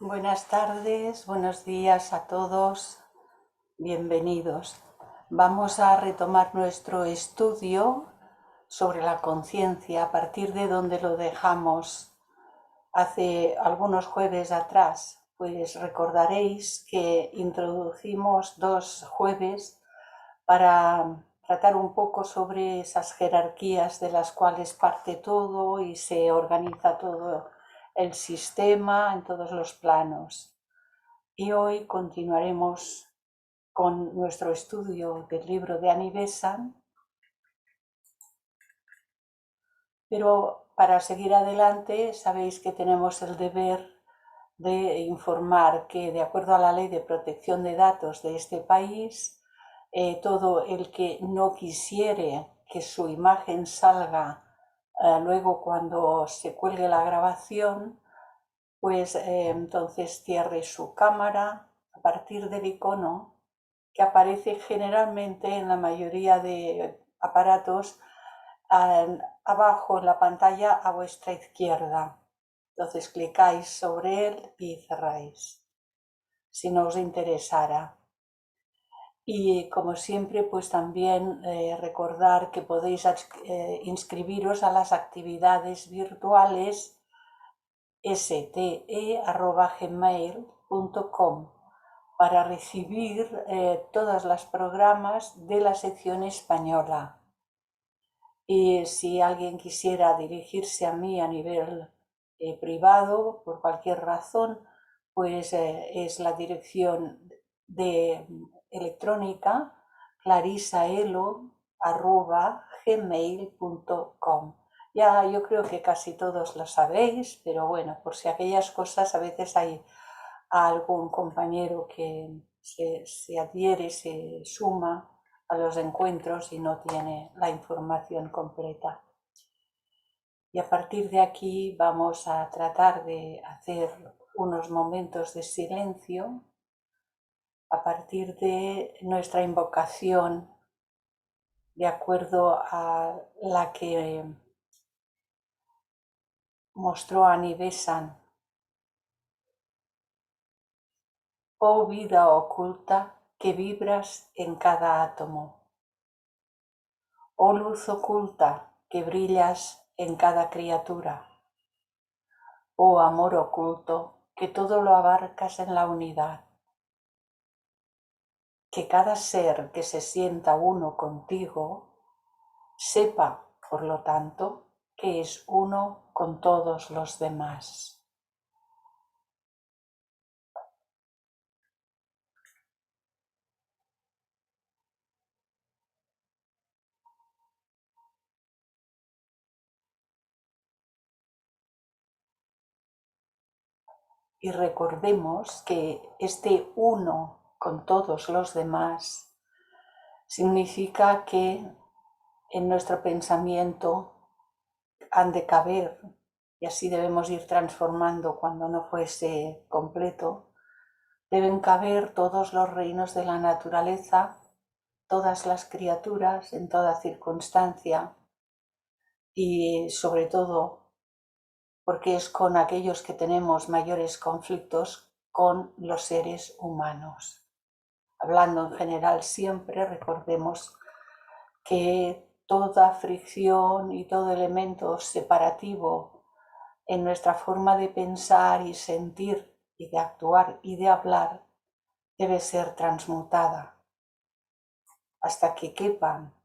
Buenas tardes, buenos días a todos, bienvenidos. Vamos a retomar nuestro estudio sobre la conciencia a partir de donde lo dejamos hace algunos jueves atrás. Pues recordaréis que introducimos 2 jueves para tratar un poco sobre esas jerarquías de las cuales parte todo y se organiza todo el sistema en todos los planos. Y hoy continuaremos con nuestro estudio del libro de Annie Besant, pero para seguir adelante sabéis que tenemos el deber de informar que, de acuerdo a la Ley de Protección de Datos de este país, todo el que no quisiere que su imagen salga luego cuando se cuelgue la grabación, pues entonces cierre su cámara a partir del icono que aparece generalmente en la mayoría de aparatos abajo en la pantalla a vuestra izquierda. Entonces clicáis sobre él y cerráis, si no os interesara. Y como siempre, pues también recordar que podéis inscribiros a las actividades virtuales ste@gmail.com para recibir todos los programas de la sección española. Y si alguien quisiera dirigirse a mí a nivel privado, por cualquier razón, pues es la dirección de electrónica clarisaelo@gmail.com. Ya yo creo que casi todos lo sabéis, pero bueno, por si aquellas cosas a veces hay algún compañero que se adhiere, se suma a los encuentros y no tiene la información completa. Y a partir de aquí vamos a tratar de hacer unos momentos de silencio a partir de nuestra invocación, de acuerdo a la que mostró Annie Besant. Oh vida oculta que vibras en cada átomo. Oh luz oculta que brillas en cada criatura. Oh amor oculto que todo lo abarcas en la unidad. Que cada ser que se sienta uno contigo sepa, por lo tanto, que es uno con todos los demás. Y recordemos que este uno con todos los demás significa que en nuestro pensamiento han de caber, y así debemos ir transformando cuando no fuese completo, deben caber todos los reinos de la naturaleza, todas las criaturas en toda circunstancia y sobre todo porque es con aquellos que tenemos mayores conflictos con los seres humanos. Hablando en general siempre, recordemos que toda fricción y todo elemento separativo en nuestra forma de pensar y sentir y de actuar y de hablar debe ser transmutada hasta que quepan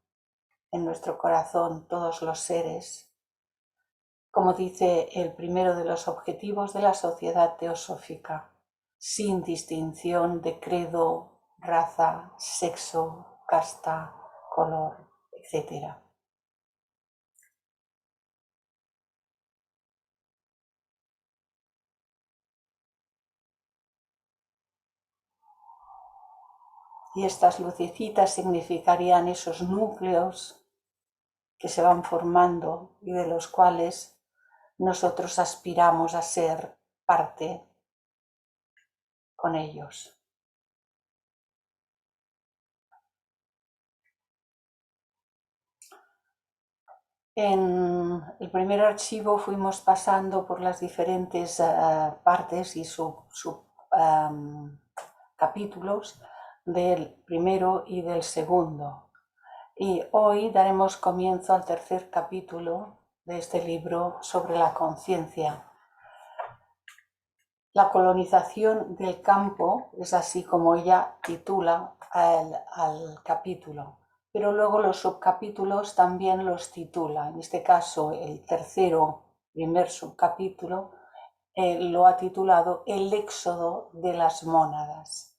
en nuestro corazón todos los seres, como dice el primero de los objetivos de la sociedad teosófica, sin distinción de credo, raza, sexo, casta, color, etc. Y estas lucecitas significarían esos núcleos que se van formando y de los cuales nosotros aspiramos a ser parte con ellos. En el primer archivo fuimos pasando por las diferentes partes y capítulos del primero y del segundo. Y hoy daremos comienzo al tercer capítulo de este libro sobre la conciencia. La colonización del campo es así como ella titula al capítulo, pero luego los subcapítulos también los titula. En este caso, el primer subcapítulo lo ha titulado El éxodo de las mónadas.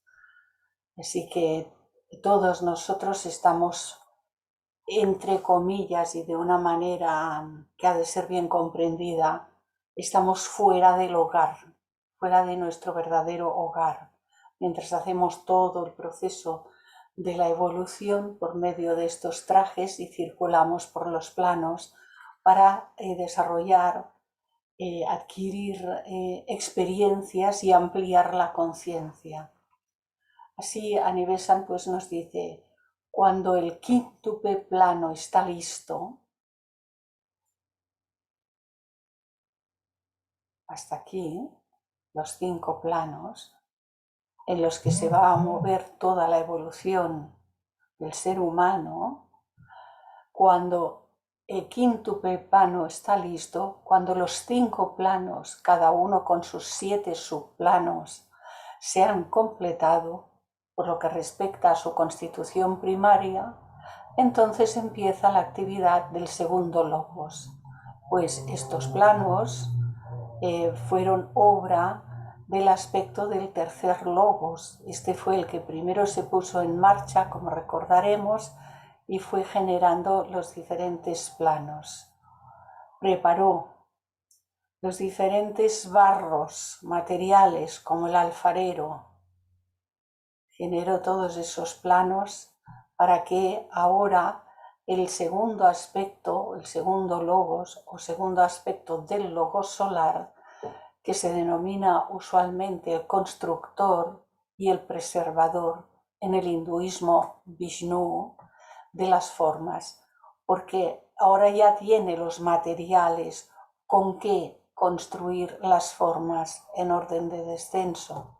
Así que todos nosotros estamos, entre comillas y de una manera que ha de ser bien comprendida, estamos fuera del hogar, fuera de nuestro verdadero hogar, mientras hacemos todo el proceso de la evolución por medio de estos trajes y circulamos por los planos para desarrollar, adquirir experiencias y ampliar la conciencia. Así Anibesan pues nos dice, cuando el quíntuple plano está listo, hasta aquí, los 5 planos, en los que se va a mover toda la evolución del ser humano, cuando el quíntuple plano está listo, cuando los 5 planos, cada uno con sus 7 subplanos, se han completado, por lo que respecta a su constitución primaria, entonces empieza la actividad del segundo logos, pues estos planos fueron obra del aspecto del tercer logos. Este fue el que primero se puso en marcha, como recordaremos, y fue generando los diferentes planos. Preparó los diferentes barros materiales, como el alfarero, generó todos esos planos para que ahora el segundo aspecto, el segundo logos o segundo aspecto del logos solar, que se denomina usualmente el constructor y el preservador en el hinduismo Vishnu de las formas, porque ahora ya tiene los materiales con que construir las formas en orden de descenso.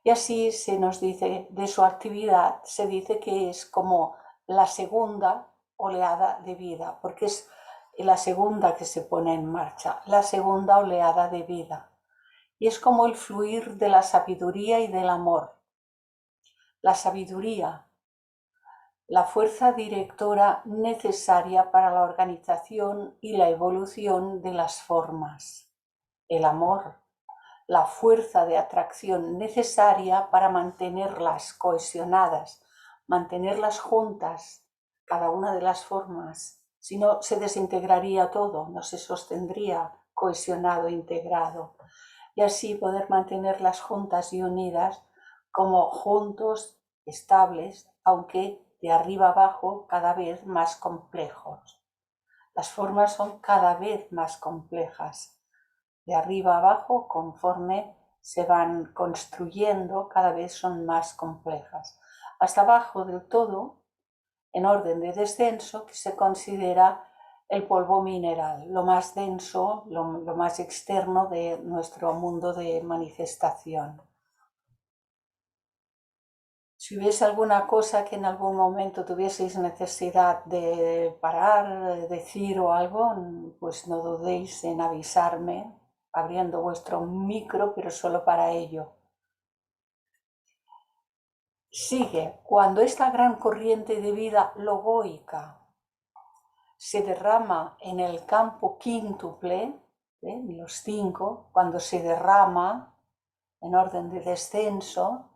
Y así se nos dice de su actividad, se dice que es como la segunda oleada de vida, porque es la segunda que se pone en marcha, la segunda oleada de vida. Y es como el fluir de la sabiduría y del amor. La sabiduría, la fuerza directora necesaria para la organización y la evolución de las formas. El amor, la fuerza de atracción necesaria para mantenerlas cohesionadas, mantenerlas juntas, cada una de las formas. Si no, se desintegraría todo, no se sostendría cohesionado, integrado. Y así poder mantenerlas juntas y unidas como juntos, estables, aunque de arriba abajo cada vez más complejos. Las formas son cada vez más complejas. De arriba abajo, conforme se van construyendo, cada vez son más complejas. Hasta abajo del todo, en orden de descenso, que se considera el polvo mineral, lo más denso, lo más externo de nuestro mundo de manifestación. Si hubiese alguna cosa que en algún momento tuvieseis necesidad de parar, decir o algo, pues no dudéis en avisarme, abriendo vuestro micro, pero solo para ello. Sigue, cuando esta gran corriente de vida logoica se derrama en el campo quíntuple, los 5, cuando se derrama en orden de descenso,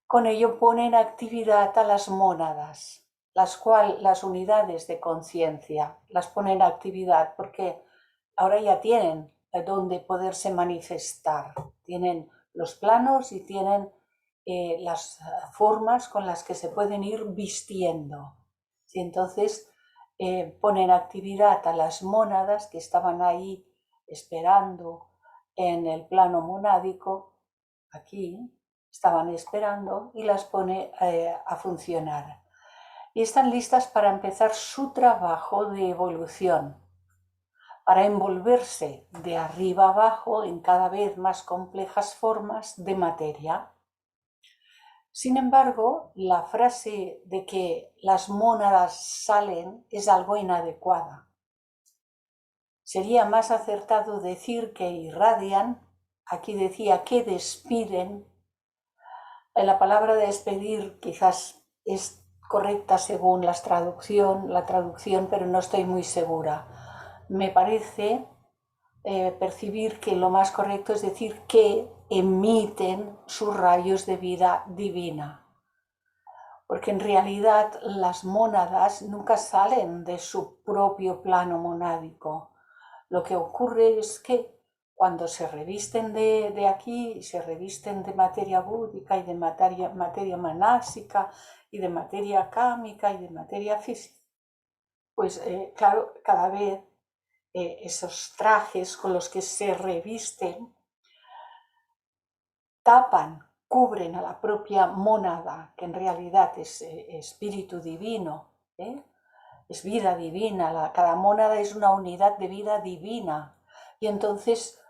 con ello pone en actividad a las mónadas, las unidades de conciencia, las pone en actividad porque ahora ya tienen donde poderse manifestar, tienen los planos y tienen las formas con las que se pueden ir vistiendo. Y entonces pone en actividad a las mónadas que estaban ahí esperando en el plano monádico, aquí, estaban esperando y las pone a funcionar. y están listas para empezar su trabajo de evolución, para envolverse de arriba abajo en cada vez más complejas formas de materia. Sin embargo, la frase de que las mónadas salen es algo inadecuada. Sería más acertado decir que irradian. Aquí decía que despiden. La palabra despedir quizás es correcta según la traducción, pero no estoy muy segura. Me parece percibir que lo más correcto es decir que emiten sus rayos de vida divina. Porque en realidad las mónadas nunca salen de su propio plano monádico. Lo que ocurre es que cuando se revisten de aquí, se revisten de materia búdica y de materia manásica y de materia cámica y de materia física, pues claro, cada vez esos trajes con los que se revisten tapan, cubren a la propia mónada, que en realidad es espíritu divino, es vida divina, cada mónada es una unidad de vida divina, y entonces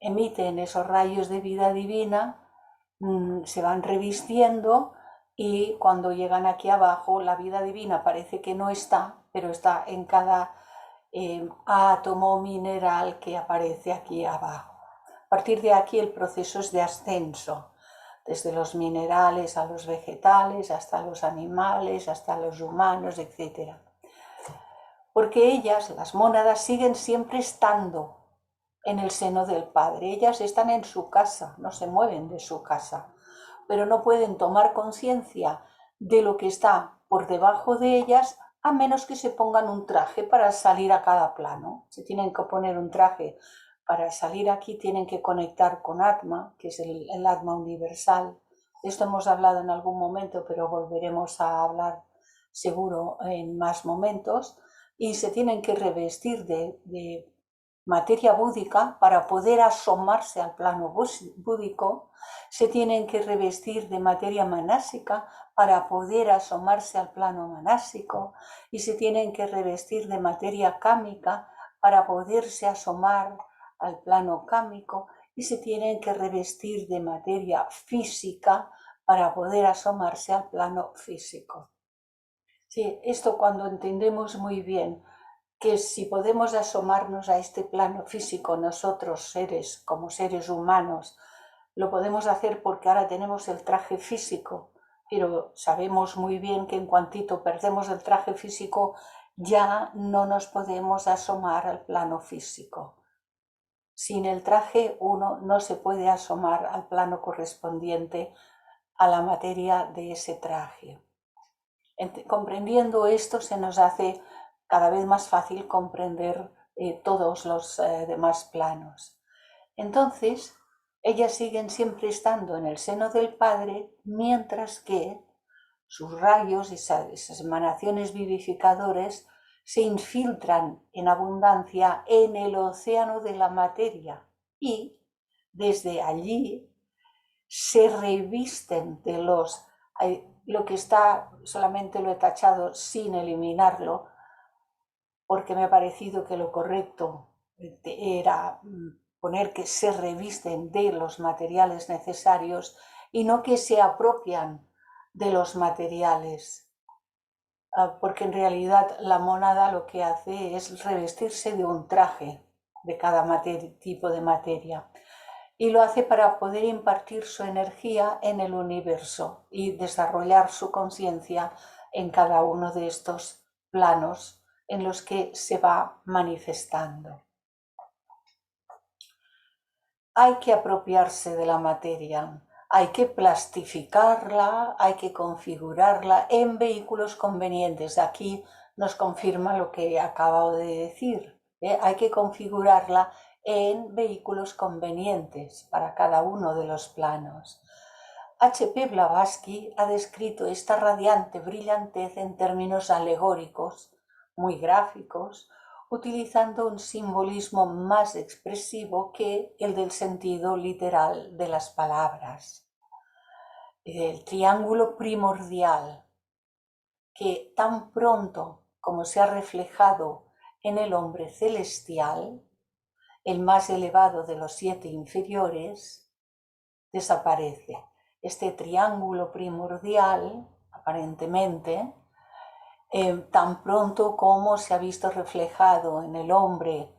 emiten esos rayos de vida divina, se van revistiendo, y cuando llegan aquí abajo la vida divina parece que no está, pero está en cada átomo mineral que aparece aquí abajo. A partir de aquí el proceso es de ascenso, desde los minerales a los vegetales, hasta los animales, hasta los humanos, etc. Porque ellas, las mónadas, siguen siempre estando en el seno del Padre. Ellas están en su casa, no se mueven de su casa, pero no pueden tomar conciencia de lo que está por debajo de ellas, a menos que se pongan un traje para salir a cada plano. Se tienen que poner un traje para salir aquí, tienen que conectar con Atma, que es el Atma universal. De esto hemos hablado en algún momento, pero volveremos a hablar seguro en más momentos. Y se tienen que revestir de materia búdica para poder asomarse al plano búdico. Se tienen que revestir de materia manásica para poder asomarse al plano manásico, y se tienen que revestir de materia cámica para poderse asomar al plano cámico, y se tienen que revestir de materia física para poder asomarse al plano físico. Sí, esto cuando entendemos muy bien que si podemos asomarnos a este plano físico nosotros seres, como seres humanos, lo podemos hacer porque ahora tenemos el traje físico, pero sabemos muy bien que en cuantito perdemos el traje físico, ya no nos podemos asomar al plano físico. Sin el traje uno no se puede asomar al plano correspondiente a la materia de ese traje. Comprendiendo esto se nos hace cada vez más fácil comprender todos los demás planos. Entonces, ellas siguen siempre estando en el seno del Padre, mientras que sus rayos, esas emanaciones vivificadores, se infiltran en abundancia en el océano de la materia, y desde allí se revisten de lo que está, solamente lo he tachado sin eliminarlo, porque me ha parecido que lo correcto era poner que se revisten de los materiales necesarios y no que se apropian de los materiales, porque en realidad la mónada lo que hace es revestirse de un traje de cada tipo de materia, y lo hace para poder impartir su energía en el universo y desarrollar su conciencia en cada uno de estos planos en los que se va manifestando. Hay que apropiarse de la materia, hay que plastificarla, hay que configurarla en vehículos convenientes. Aquí nos confirma lo que acabo de decir, hay que configurarla en vehículos convenientes para cada uno de los planos. H.P. Blavatsky ha descrito esta radiante brillantez en términos alegóricos, muy gráficos, utilizando un simbolismo más expresivo que el del sentido literal de las palabras. El triángulo primordial que tan pronto como se ha reflejado en el hombre celestial, el más elevado de los 7 inferiores, desaparece. Este triángulo primordial, aparentemente, tan pronto como se ha visto reflejado en el hombre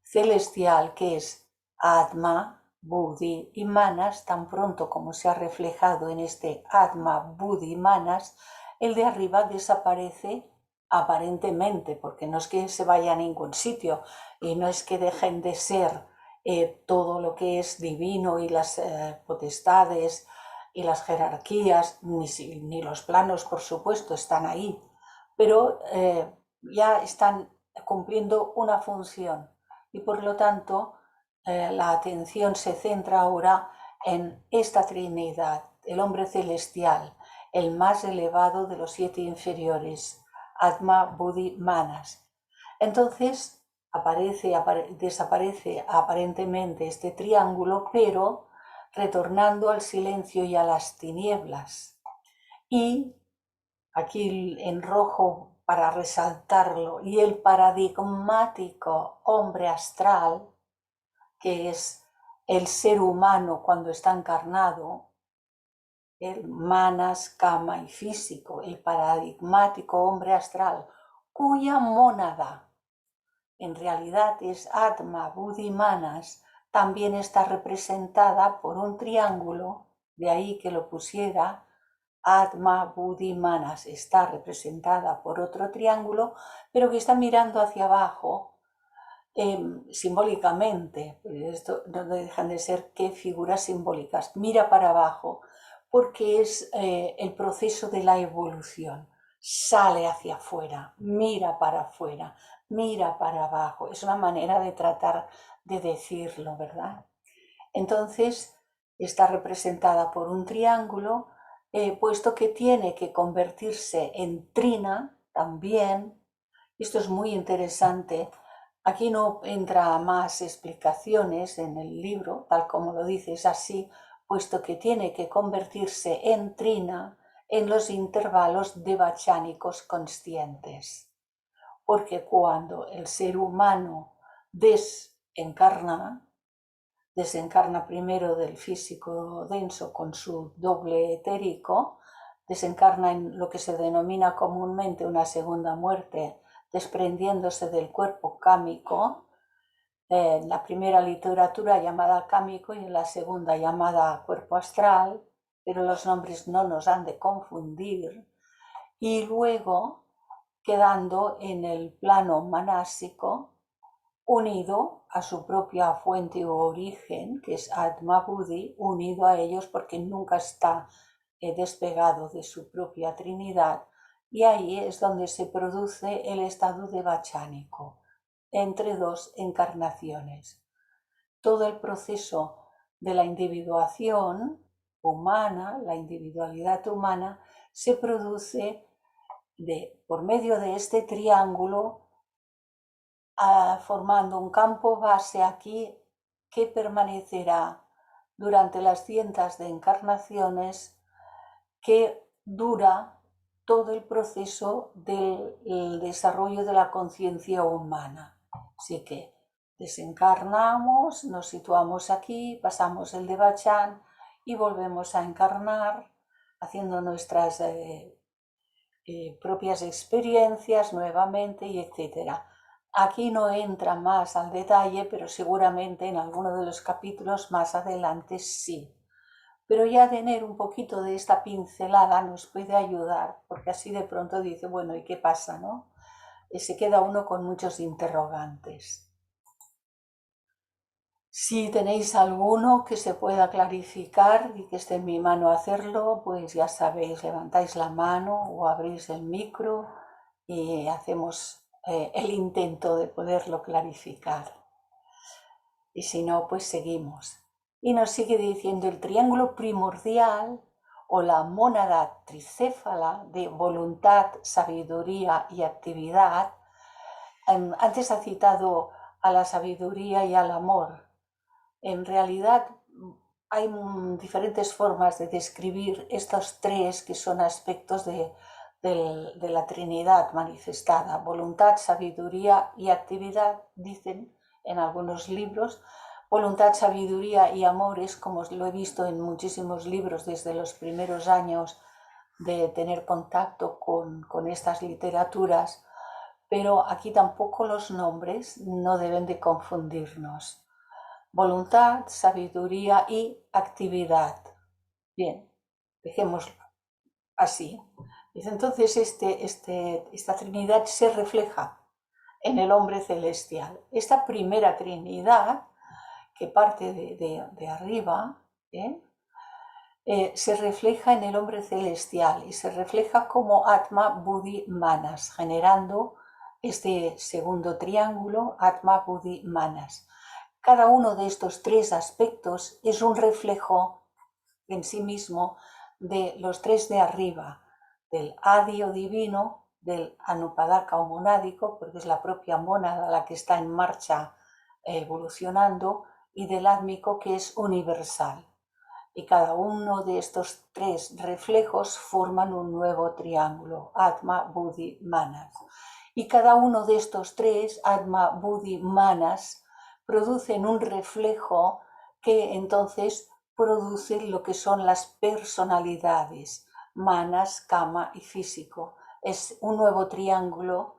celestial, que es Atma, Buddhi y Manas, tan pronto como se ha reflejado en este Atma, Buddhi y Manas, el de arriba desaparece aparentemente, porque no es que se vaya a ningún sitio y no es que dejen de ser todo lo que es divino y las potestades y las jerarquías, ni los planos, por supuesto, están ahí, pero ya están cumpliendo una función y por lo tanto la atención se centra ahora en esta Trinidad, el hombre celestial, el más elevado de los 7 inferiores, Atma, Buddhi, Manas. Entonces desaparece aparentemente este triángulo, pero retornando al silencio y a las tinieblas. Y aquí en rojo para resaltarlo, y el paradigmático hombre astral, que es el ser humano cuando está encarnado, el manas, kama y físico, el paradigmático hombre astral, cuya mónada en realidad es Atma, Buddhi, Manas, también está representada por un triángulo, de ahí que lo pusiera Atma, Buddhi, Manas, está representada por otro triángulo, pero que está mirando hacia abajo simbólicamente. Esto no dejan de ser qué figuras simbólicas. Mira para abajo, porque es el proceso de la evolución. Sale hacia afuera, mira para afuera, mira para abajo. Es una manera de tratar de decirlo, ¿verdad? Entonces, está representada por un triángulo, puesto que tiene que convertirse en trina también. Esto es muy interesante. Aquí no entra más explicaciones en el libro, tal como lo dice, es así, puesto que tiene que convertirse en trina en los intervalos devachánicos conscientes. Porque cuando el ser humano desencarna primero del físico denso con su doble etérico, desencarna en lo que se denomina comúnmente una segunda muerte, desprendiéndose del cuerpo cámico, en la primera literatura llamada cámico y en la segunda llamada cuerpo astral, pero los nombres no nos han de confundir, y luego quedando en el plano manásico, unido a su propia fuente o origen, que es Atma Buddhi, unido a ellos porque nunca está despegado de su propia Trinidad, y ahí es donde se produce el estado devachánico, entre dos encarnaciones. Todo el proceso de la individuación humana, la individualidad humana, se produce por medio de este triángulo, formando un campo base aquí que permanecerá durante las cientos de encarnaciones, que dura todo el proceso del desarrollo de la conciencia humana. Así que desencarnamos, nos situamos aquí, pasamos el devachán y volvemos a encarnar, haciendo nuestras propias experiencias nuevamente y etcétera. Aquí no entra más al detalle, pero seguramente en alguno de los capítulos más adelante sí. Pero ya tener un poquito de esta pincelada nos puede ayudar, porque así de pronto dice, bueno, ¿y qué pasa, no? Y se queda uno con muchos interrogantes. Si tenéis alguno que se pueda clarificar y que esté en mi mano hacerlo, pues ya sabéis, levantáis la mano o abrís el micro y hacemos el intento de poderlo clarificar. Y si no, pues seguimos. Y nos sigue diciendo el triángulo primordial o la mónada tricéfala de voluntad, sabiduría y actividad. Antes ha citado a la sabiduría y al amor. En realidad hay diferentes formas de describir estos tres que son aspectos de de la Trinidad manifestada. Voluntad, sabiduría y actividad, dicen en algunos libros. Voluntad, sabiduría y amor es como lo he visto en muchísimos libros desde los primeros años de tener contacto con estas literaturas, pero aquí tampoco los nombres no deben de confundirnos. Voluntad, sabiduría y actividad. Bien, dejémoslo así. Entonces esta Trinidad se refleja en el hombre celestial. Esta primera Trinidad, que parte de arriba, se refleja en el hombre celestial y se refleja como Atma, Buddhi, Manas, generando este segundo triángulo, Atma, Buddhi, Manas. Cada uno de estos tres aspectos es un reflejo en sí mismo de los tres de arriba, del Adi o divino, del Anupadaka o monádico, porque es la propia mónada la que está en marcha evolucionando, y del átmico, que es universal. Y cada uno de estos tres reflejos forman un nuevo triángulo, Atma, Buddhi, Manas. Y cada uno de estos tres, Atma, Buddhi, Manas, producen un reflejo que entonces produce lo que son las personalidades, Manas, Kama y físico. Es un nuevo triángulo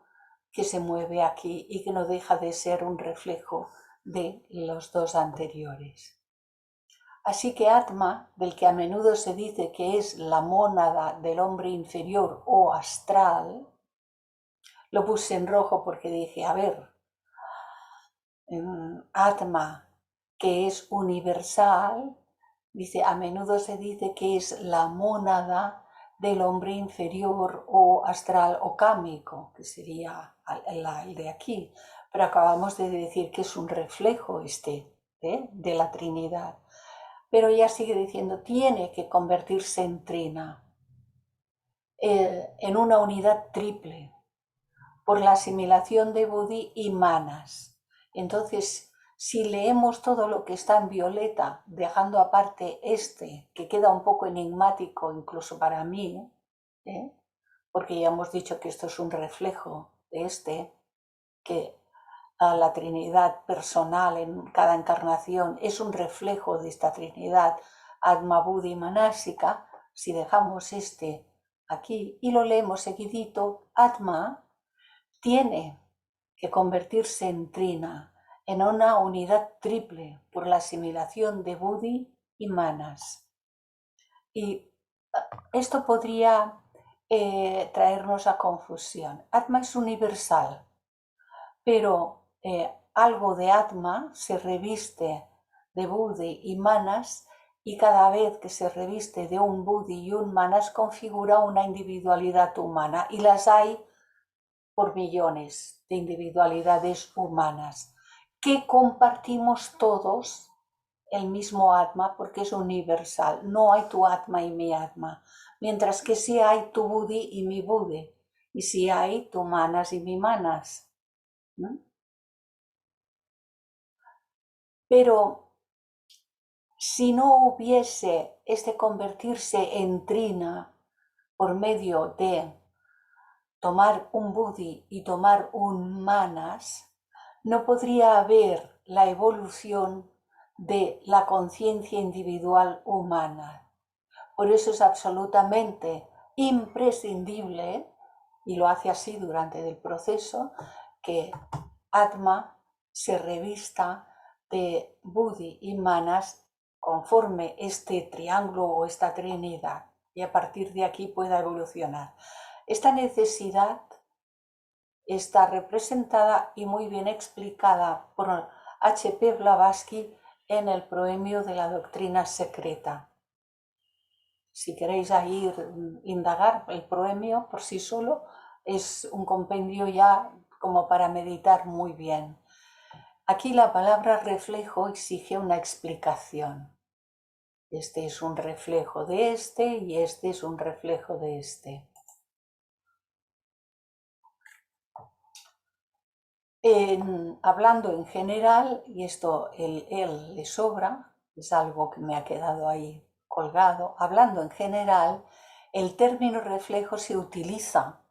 que se mueve aquí y que no deja de ser un reflejo de los dos anteriores. Así que Atma, del que a menudo se dice que es la mónada del hombre inferior o astral, lo puse en rojo porque dije, a ver, Atma, que es universal, dice, a menudo se dice que es la mónada del hombre inferior o astral o cámico, que sería el de aquí, pero acabamos de decir que es un reflejo de la Trinidad. Pero ella sigue diciendo, tiene que convertirse en trina, en una unidad triple, por la asimilación de Buddhi y Manas. Entonces, si leemos todo lo que está en violeta, dejando aparte que queda un poco enigmático incluso para mí, porque ya hemos dicho que esto es un reflejo de que a la Trinidad personal en cada encarnación es un reflejo de esta Trinidad Atma, Buddhi, Manásika. Si dejamos aquí y lo leemos seguidito, Atma tiene que convertirse en trina, en una unidad triple por la asimilación de Buddhi y Manas. Y esto podría traernos a confusión. Atma es universal, pero algo de Atma se reviste de Buddhi y Manas, y cada vez que se reviste de un Buddhi y un Manas configura una individualidad humana, y las hay por millones de individualidades humanas que compartimos todos el mismo Atma porque es universal. No hay tu Atma y mi Atma, mientras que sí hay tu Buddhi y mi Buddhi, y sí hay tu Manas y mi Manas. ¿No? Pero si no hubiese convertirse en trina por medio de tomar un Buddhi y tomar un Manas, no podría haber la evolución de la conciencia individual humana. Por eso es absolutamente imprescindible, y lo hace así durante el proceso, que Atma se revista de Buddhi y Manas conforme este triángulo o esta trinidad, y a partir de aquí pueda evolucionar. Esta necesidad está representada y muy bien explicada por H.P. Blavatsky en el Proemio de la Doctrina Secreta. Si queréis ahí indagar, el Proemio por sí solo es un compendio ya como para meditar muy bien. Aquí la palabra reflejo exige una explicación. Este es un reflejo de y este es un reflejo de hablando en general, y esto él le sobra, es algo que me ha quedado ahí colgado, hablando en general, El término reflejo se utiliza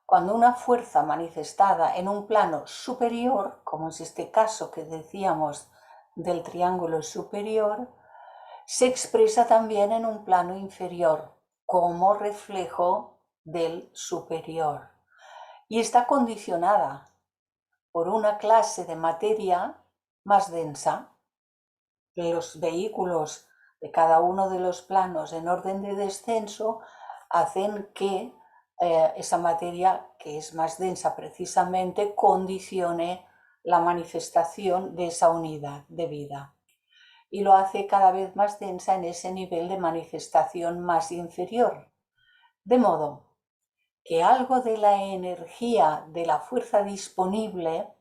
cuando una fuerza manifestada en un plano superior, como es este caso que decíamos del triángulo superior, se expresa también en un plano inferior como reflejo del superior y está condicionada por una clase de materia más densa. Los vehículos de cada uno de los planos en orden de descenso hacen que esa materia, que es más densa precisamente, condicione la manifestación de esa unidad de vida. Y lo hace cada vez más densa en ese nivel de manifestación más inferior. De modo que algo de la energía, de la fuerza disponible,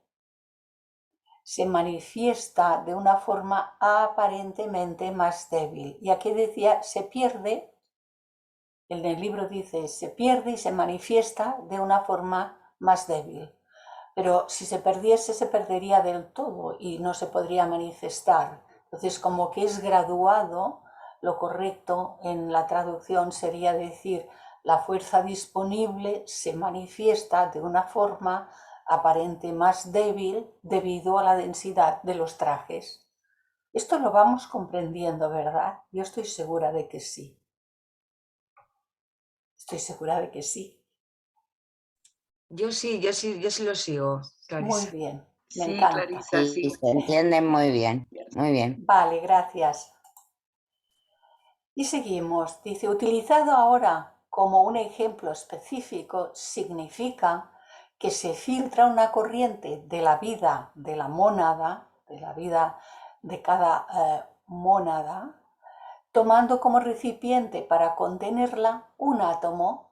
se manifiesta de una forma aparentemente más débil. Y aquí decía, se pierde, en el libro dice, se pierde y se manifiesta de una forma más débil. Pero si se perdiese, se perdería del todo y no se podría manifestar. Entonces, como que es graduado, lo correcto en la traducción sería decir, la fuerza disponible se manifiesta de una forma aparente más débil debido a la densidad de los trajes. Esto lo vamos comprendiendo, ¿verdad? Yo estoy segura de que sí. Estoy segura de que sí. Yo sí lo sigo, Muy Clarisa. bien, me Sí, encanta. Clarisa, Sí, sí. se entiende muy bien, muy bien. Vale, gracias. Y seguimos. Dice, utilizado ahora como un ejemplo específico, significa que se filtra una corriente de la vida de la mónada, de la vida de cada mónada, tomando como recipiente para contenerla un átomo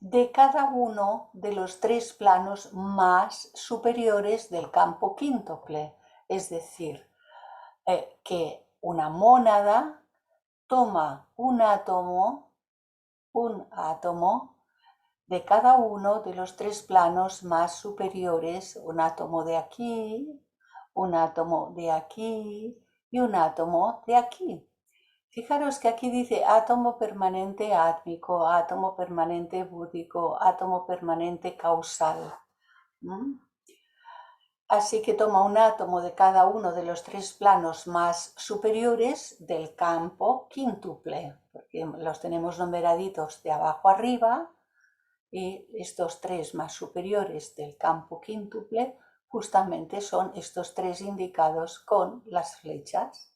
de cada uno de los tres planos más superiores del campo quíntuple. Es decir, que una mónada toma un átomo de cada uno de los tres planos más superiores, un átomo de aquí, un átomo de aquí y un átomo de aquí. Fijaros que aquí dice átomo permanente átmico, átomo permanente búdico, átomo permanente causal. ¿Mm? Así que toma un átomo de cada uno de los tres planos más superiores del campo quíntuple, porque los tenemos numeraditos de abajo arriba, y estos tres más superiores del campo quíntuple justamente son estos tres indicados con las flechas.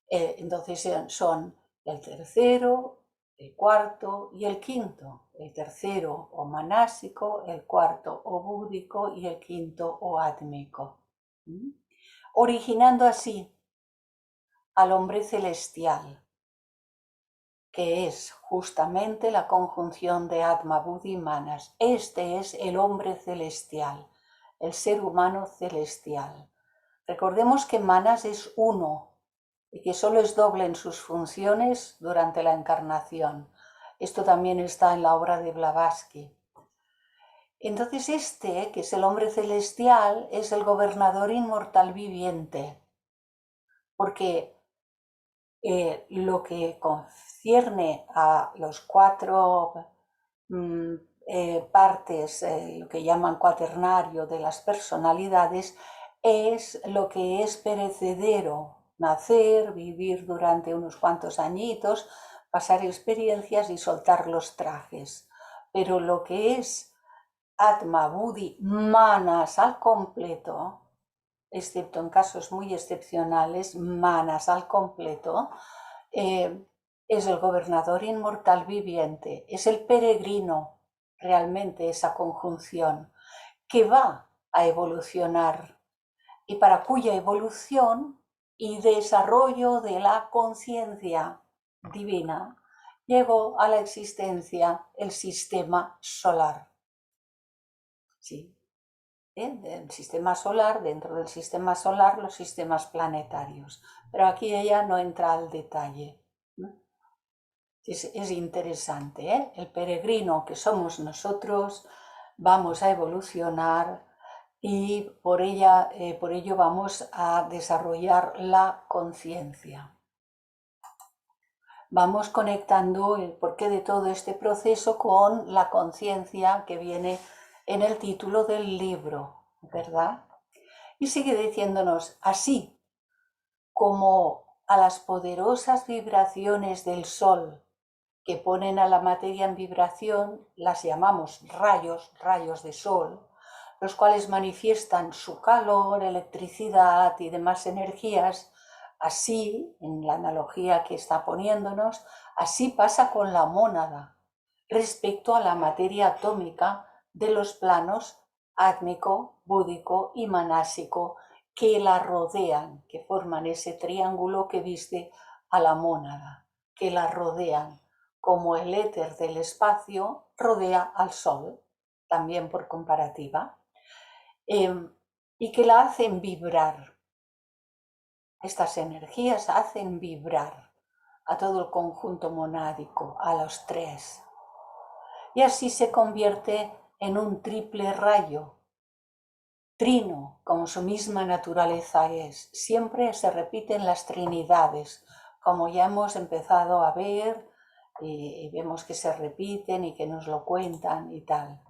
Entonces son el tercero, el cuarto y el quinto. El tercero o manásico, el cuarto o búdico y el quinto o átmico. Originando así al hombre celestial, que es justamente la conjunción de Atma, Buddhi y Manas. Este es el hombre celestial, el ser humano celestial. Recordemos que Manas es uno y que solo es doble en sus funciones durante la encarnación. Esto también está en la obra de Blavatsky. Entonces este, que es el hombre celestial, es el gobernador inmortal viviente, porque lo que concierne a los cuatro partes, lo que llaman cuaternario de las personalidades, es lo que es perecedero, nacer, vivir durante unos cuantos añitos, pasar experiencias y soltar los trajes. Pero lo que es Atma, Buddhi, Manas al completo, excepto en casos muy excepcionales, Manas al completo, es el gobernador inmortal viviente, es el peregrino, realmente esa conjunción, que va a evolucionar y para cuya evolución y desarrollo de la conciencia divina llegó a la existencia el sistema solar. Sí, del sistema solar, dentro del sistema solar los sistemas planetarios, pero aquí ella no entra al detalle. Es interesante, ¿eh? El peregrino que somos nosotros, vamos a evolucionar y por ello vamos a desarrollar la conciencia. vamos conectando el porqué de todo este proceso con la conciencia que viene en el título del libro, ¿verdad? Y sigue diciéndonos, así como a las poderosas vibraciones del sol que ponen a la materia en vibración, las llamamos rayos, rayos de sol, los cuales manifiestan su calor, electricidad y demás energías. Así, en la analogía que está poniéndonos, así pasa con la mónada respecto a la materia atómica de los planos átmico, búdico y manásico que la rodean, que forman ese triángulo que viste a la mónada, que la rodean, como el éter del espacio rodea al Sol, también por comparativa, y que la hacen vibrar. Estas energías hacen vibrar a todo el conjunto monádico, a los tres. Y así se convierte en un triple rayo, trino, como su misma naturaleza es. Siempre se repiten las trinidades, como ya hemos empezado a ver, y vemos que se repiten y que nos lo cuentan y tal.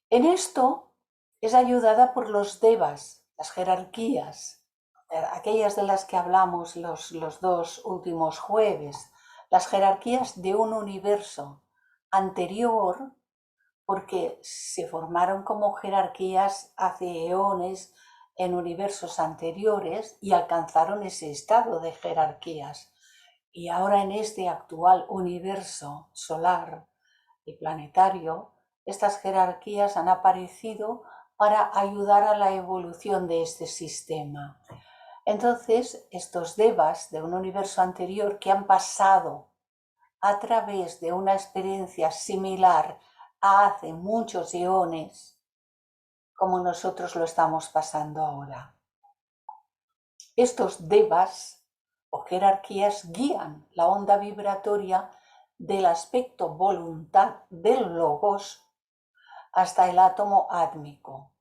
En esto es ayudada por los devas, las jerarquías, aquellas de las que hablamos los dos últimos jueves, las jerarquías de un universo anterior, porque se formaron como jerarquías hace eones en universos anteriores y alcanzaron ese estado de jerarquías. Y ahora en este actual universo solar y planetario, estas jerarquías han aparecido para ayudar a la evolución de este sistema. Entonces, estos devas de un universo anterior que han pasado a través de una experiencia similar a hace muchos eones, como nosotros lo estamos pasando ahora. Estos devas o jerarquías guían la onda vibratoria del aspecto voluntad del logos hasta el átomo átmico.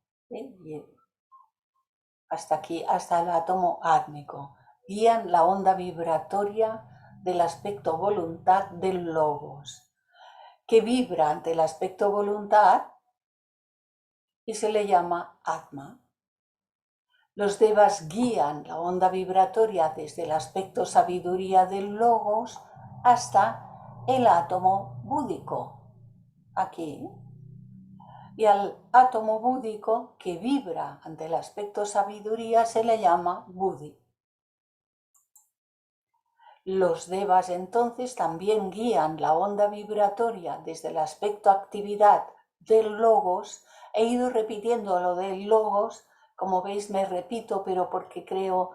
Hasta aquí, hasta el átomo átmico. Guían la onda vibratoria del aspecto voluntad del logos, que vibra ante el aspecto voluntad y se le llama Atma. Los devas guían la onda vibratoria desde el aspecto sabiduría del logos hasta el átomo búdico, aquí. Y al átomo búdico que vibra ante el aspecto sabiduría se le llama Buddhi. Los devas entonces también guían la onda vibratoria desde el aspecto actividad del logos. He ido repitiendo lo del logos, como veis me repito, pero porque creo,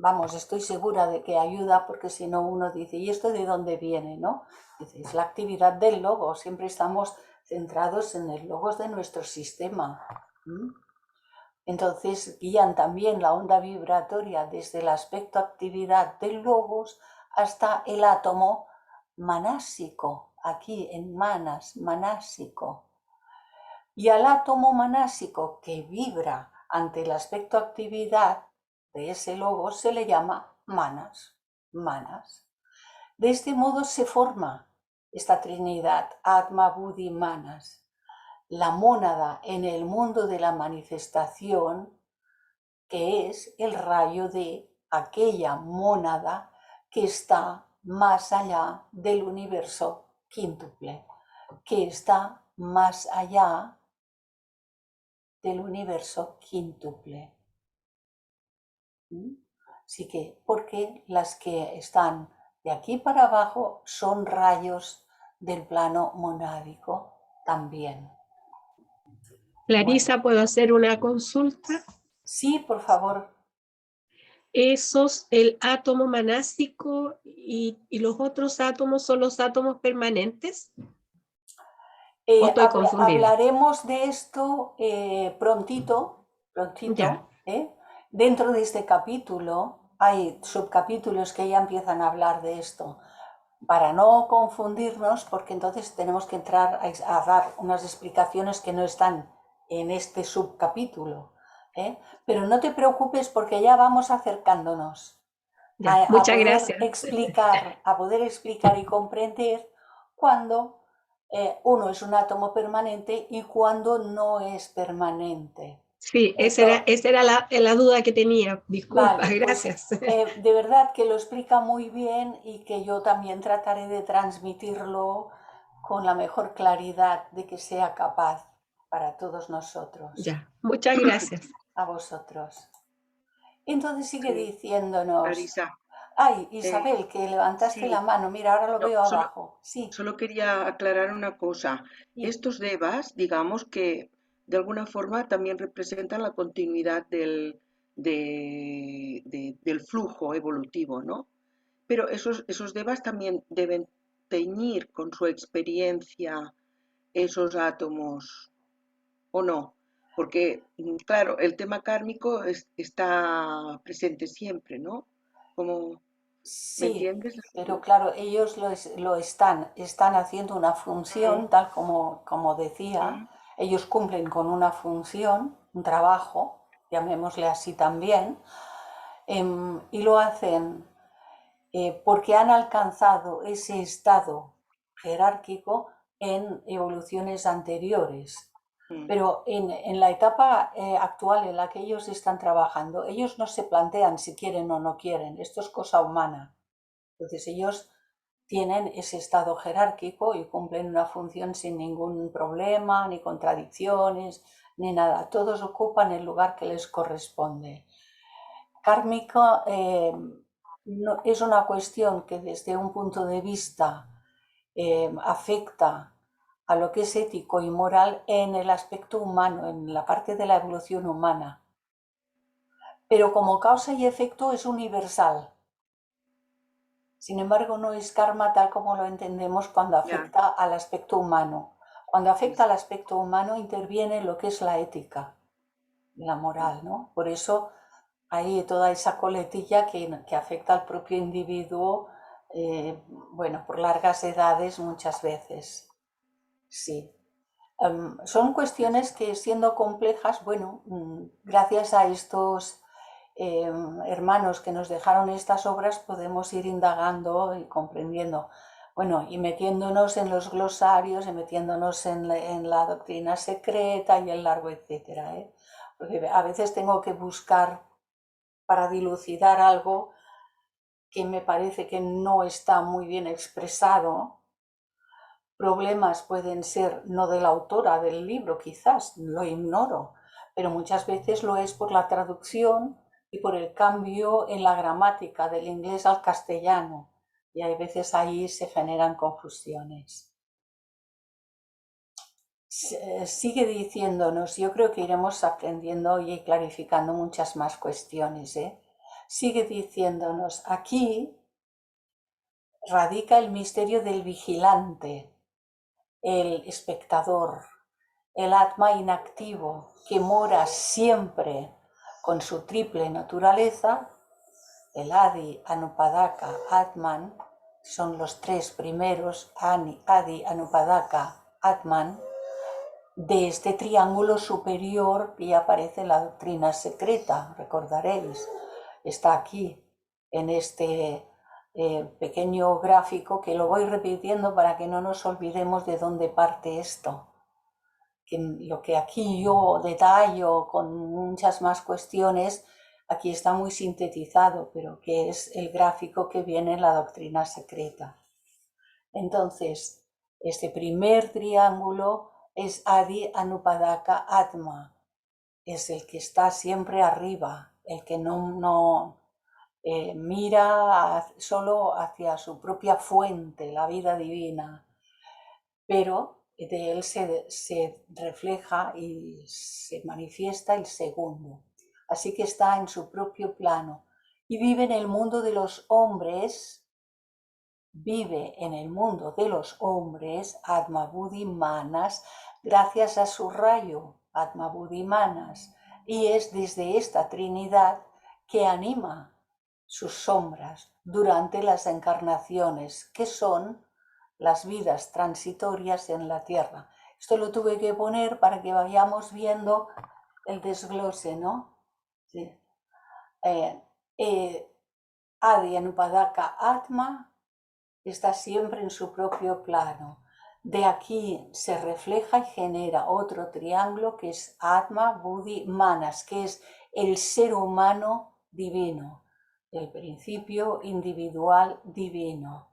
vamos, estoy segura de que ayuda, porque si no uno dice, ¿y esto de dónde viene? ¿No? Dice, es la actividad del logos, siempre estamos centrados en el logos de nuestro sistema. Entonces guían también la onda vibratoria desde el aspecto actividad del logos hasta el átomo manásico, aquí en manas, manásico. Y al átomo manásico que vibra ante el aspecto actividad de ese logos se le llama manas, manas. De este modo se forma esta trinidad, Atma, Buddhi, Manas. La mónada en el mundo de la manifestación, que es el rayo de aquella mónada que está más allá del universo quíntuple, que está más allá del universo quíntuple. Así que, porque las que están de aquí para abajo son rayos del plano monádico también. Clarisa, Bueno. ¿puedo hacer una consulta? Sí, por favor. Esos, el átomo manásico y los otros átomos son los átomos permanentes. ¿O estoy confundida? Hablaremos de esto prontito. Ya. Dentro de este capítulo hay subcapítulos que ya empiezan a hablar de esto. Para no confundirnos, porque entonces tenemos que entrar a dar unas explicaciones que no están en este subcapítulo. Pero no te preocupes porque ya vamos acercándonos. Ya, a muchas poder gracias. explicar y comprender cuando uno es un átomo permanente y cuando no es permanente. Sí, esa era la duda que tenía. Disculpa, Vale, pues gracias. de verdad que lo explica muy bien y que yo también trataré de transmitirlo con la mejor claridad de que sea capaz para todos nosotros. Ya, muchas gracias. A vosotros. Entonces sigue Sí, diciéndonos. Clarisa, Ay, eh, Isabel, que levantaste la sí, mano. Mira, ahora lo no, veo abajo. Sí. solo quería aclarar una cosa. Sí. Estos devas, digamos que de alguna forma también representan la continuidad del flujo evolutivo, ¿no? Pero esos devas también deben teñir con su experiencia esos átomos, ¿o no? Porque, claro, el tema kármico está presente siempre, ¿no? Como, ¿me Sí, entiendes? pero claro, ellos lo están haciendo una función, Mm, tal como decía, mm, ellos cumplen con una función, un trabajo, llamémosle así también, y lo hacen porque han alcanzado ese estado jerárquico en evoluciones anteriores. mm. Pero en la etapa actual en la que ellos están trabajando, ellos no se plantean si quieren o no quieren, esto es cosa humana. Entonces ellos tienen ese estado jerárquico y cumplen una función sin ningún problema, ni contradicciones, ni nada. Todos ocupan el lugar que les corresponde. Kármica no, es una cuestión que desde un punto de vista afecta a lo que es ético y moral en el aspecto humano, en la parte de la evolución humana. Pero como causa y efecto es universal. Sin embargo, no es karma tal como lo entendemos cuando Ya, afecta al aspecto humano. Cuando afecta es- al aspecto humano interviene lo que es la ética, la moral, ¿no? Por eso hay toda esa coletilla que afecta al propio individuo, bueno, por largas edades muchas veces. Sí. Son cuestiones que siendo complejas, bueno, gracias a estos hermanos que nos dejaron estas obras podemos ir indagando y comprendiendo, bueno, y metiéndonos en los glosarios y metiéndonos en la doctrina secreta y el largo etcétera, ¿eh? Porque a veces tengo que buscar para dilucidar algo que me parece que no está muy bien expresado. Problemas pueden ser no de la autora del libro, quizás, lo ignoro, pero muchas veces lo es por la traducción y por el cambio en la gramática del inglés al castellano. Y hay veces ahí se generan confusiones. Sigue diciéndonos, yo creo que iremos aprendiendo y clarificando muchas más cuestiones. Sigue diciéndonos, aquí radica el misterio del vigilante, el espectador, el Atma inactivo que mora siempre con su triple naturaleza, el Adi, Anupadaka, Atman, son los tres primeros, Adi, Anupadaka, Atman, de este triángulo superior que ya aparece en la doctrina secreta, recordaréis, está aquí en este pequeño gráfico que lo voy repitiendo para que no nos olvidemos de dónde parte esto. Que lo que aquí yo detallo con muchas más cuestiones, aquí está muy sintetizado, pero que es el gráfico que viene en la doctrina secreta. Entonces, este primer triángulo es Adi Anupadaka Atma, es el que está siempre arriba, el que no mira solo hacia su propia fuente, la vida divina, pero de él se refleja y se manifiesta el segundo. Así que está en su propio plano y vive en el mundo de los hombres, Atma Buddhi Manas, gracias a su rayo, Atma Buddhi Manas, y es desde esta Trinidad que anima sus sombras durante las encarnaciones, que son las vidas transitorias en la Tierra. Esto lo tuve que poner para que vayamos viendo el desglose, ¿no? Sí. Adi Anupadaka Atma está siempre en su propio plano. De aquí se refleja y genera otro triángulo que es Atma, Buddhi, Manas, que es el ser humano divino, el principio individual divino.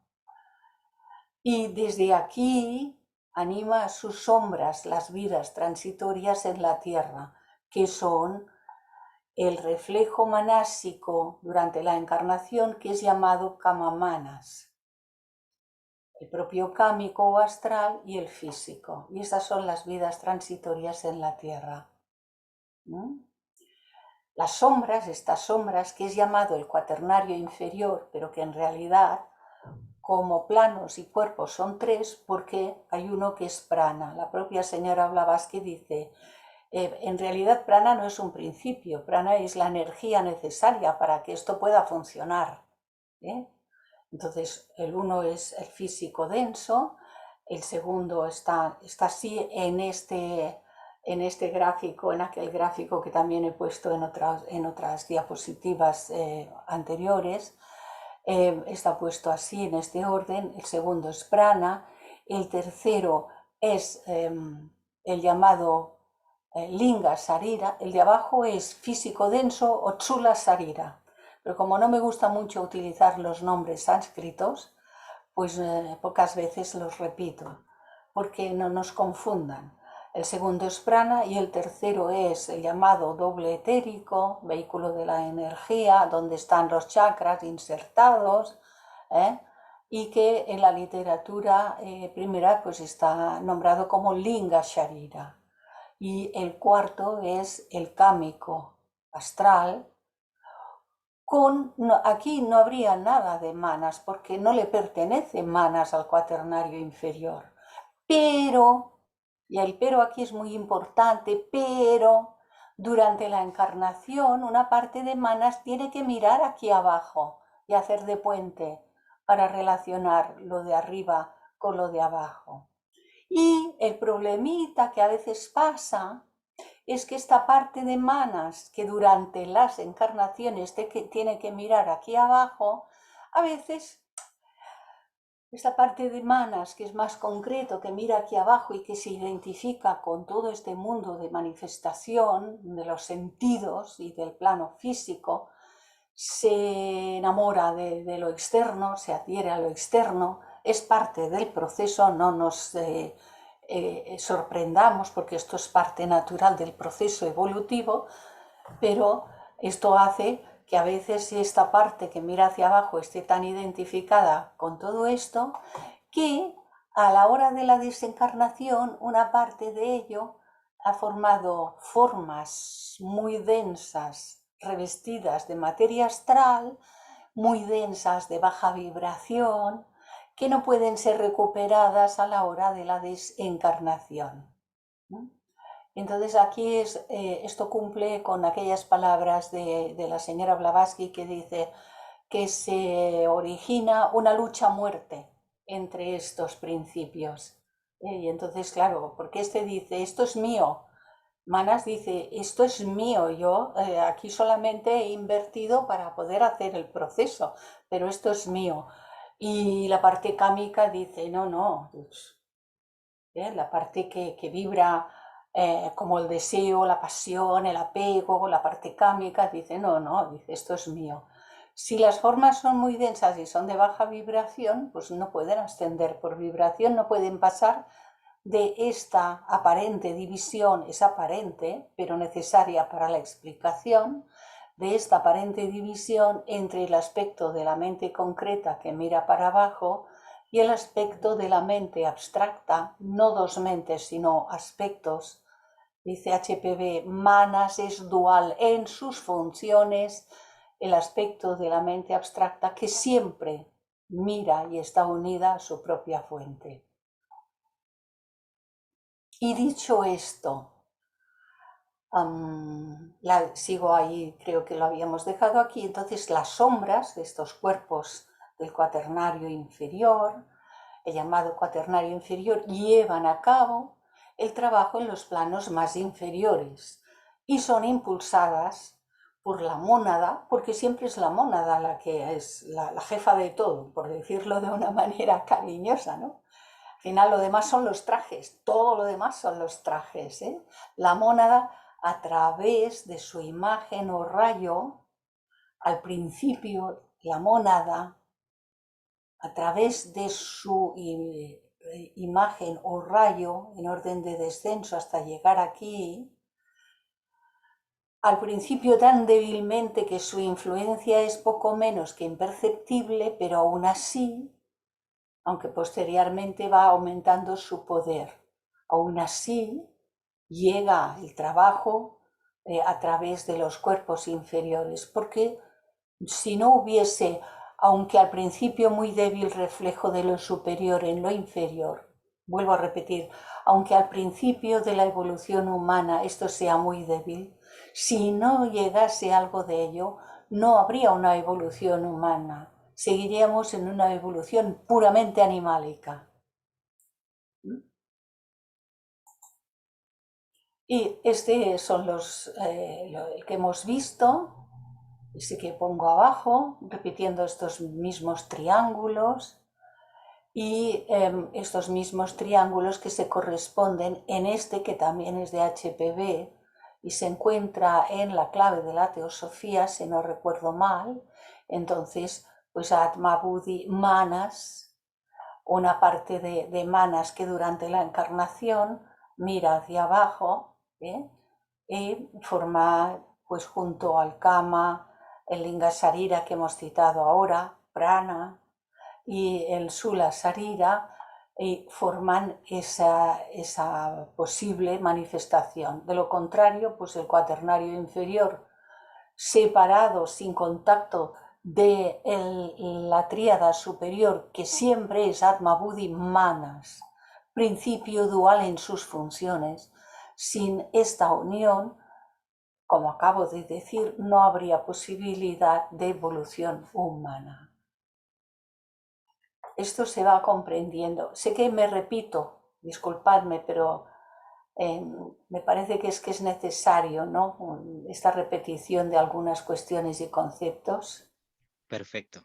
Y desde aquí anima sus sombras, las vidas transitorias en la tierra, que son el reflejo manásico durante la encarnación, que es llamado Kamamanas, el propio cámico o astral y el físico. Y esas son las vidas transitorias en la tierra. Las sombras, estas sombras, que es llamado el cuaternario inferior, pero que en realidad como planos y cuerpos son tres, porque hay uno que es prana. La propia señora Blavatsky dice, en realidad prana no es un principio, prana es la energía necesaria para que esto pueda funcionar. Entonces, el uno es el físico denso, el segundo está así en este gráfico, en aquel gráfico que también he puesto en otras diapositivas anteriores. Está puesto así en este orden. El segundo es prana, el tercero es el llamado linga sarira, el de abajo es físico denso o chula sarira, pero como no me gusta mucho utilizar los nombres sánscritos, pues pocas veces los repito, porque no nos confundan. El segundo es prana y el tercero es el llamado doble etérico, vehículo de la energía, donde están los chakras insertados, y que en la literatura primera pues está nombrado como linga sharira. Y el cuarto es el cámico astral. Aquí no habría nada de manas, porque no le pertenece manas al cuaternario inferior. Pero, y el pero aquí es muy importante, pero durante la encarnación una parte de manas tiene que mirar aquí abajo y hacer de puente para relacionar lo de arriba con lo de abajo. Y el problemita que a veces pasa es que esta parte de manas que durante las encarnaciones tiene que mirar aquí abajo, a veces esta parte de manas que es más concreto, que mira aquí abajo y que se identifica con todo este mundo de manifestación de los sentidos y del plano físico, se enamora de lo externo, se adhiere a lo externo, es parte del proceso, no nos sorprendamos porque esto es parte natural del proceso evolutivo, pero esto hace que a veces esta parte que mira hacia abajo esté tan identificada con todo esto que a la hora de la desencarnación una parte de ello ha formado formas muy densas revestidas de materia astral, muy densas de baja vibración, que no pueden ser recuperadas a la hora de la desencarnación. Entonces aquí esto cumple con aquellas palabras de la señora Blavatsky que dice que se origina una lucha a muerte entre estos principios. Y entonces, claro, porque este dice, esto es mío. Manas dice, esto es mío, yo aquí solamente he invertido para poder hacer el proceso, pero esto es mío. Y la parte cámica dice, no, la parte que vibra como el deseo, la pasión, el apego, la parte cámica, dice, no, dice, esto es mío. Si las formas son muy densas y son de baja vibración, pues no pueden ascender por vibración, no pueden pasar de esta aparente división, es aparente, pero necesaria para la explicación, de esta aparente división entre el aspecto de la mente concreta que mira para abajo y el aspecto de la mente abstracta, no dos mentes, sino aspectos. Dice HPB, Manas es dual en sus funciones, el aspecto de la mente abstracta que siempre mira y está unida a su propia fuente. Y dicho esto, sigo ahí, creo que lo habíamos dejado aquí, entonces las sombras de estos cuerpos del cuaternario inferior, el llamado cuaternario inferior, llevan a cabo el trabajo en los planos más inferiores y son impulsadas por la mónada, porque siempre es la mónada la que es la jefa de todo, por decirlo de una manera cariñosa, ¿no? Al final lo demás son los trajes, todo lo demás son los trajes, ¿eh? La mónada, a través de su imagen o rayo, al principio la mónada, a través de su imagen o rayo en orden de descenso hasta llegar aquí, al principio tan débilmente que su influencia es poco menos que imperceptible, pero aún así, aunque posteriormente va aumentando su poder, aún así llega el trabajo a través de los cuerpos inferiores, porque si no hubiese, aunque al principio muy débil, reflejo de lo superior en lo inferior, vuelvo a repetir, aunque al principio de la evolución humana esto sea muy débil, si no llegase algo de ello, no habría una evolución humana, seguiríamos en una evolución puramente animálica. Y este son el que hemos visto. Así que pongo abajo, repitiendo estos mismos triángulos y estos mismos triángulos que se corresponden en este que también es de HPV y se encuentra en la clave de la teosofía, si no recuerdo mal. Entonces, pues Atma, Buddhi, Manas, una parte de Manas que durante la encarnación mira hacia abajo y forma, pues junto al Kama, el Linga Sarira que hemos citado ahora, Prana, y el Sula Sarira, y forman esa posible manifestación. De lo contrario, pues el cuaternario inferior, separado, sin contacto de la tríada superior, que siempre es Atma, Buddhi, Manas, principio dual en sus funciones. Sin esta unión, como acabo de decir, no habría posibilidad de evolución humana. Esto se va comprendiendo. Sé que me repito, disculpadme, pero me parece que es necesario, ¿no? Esta repetición de algunas cuestiones y conceptos. Perfecto.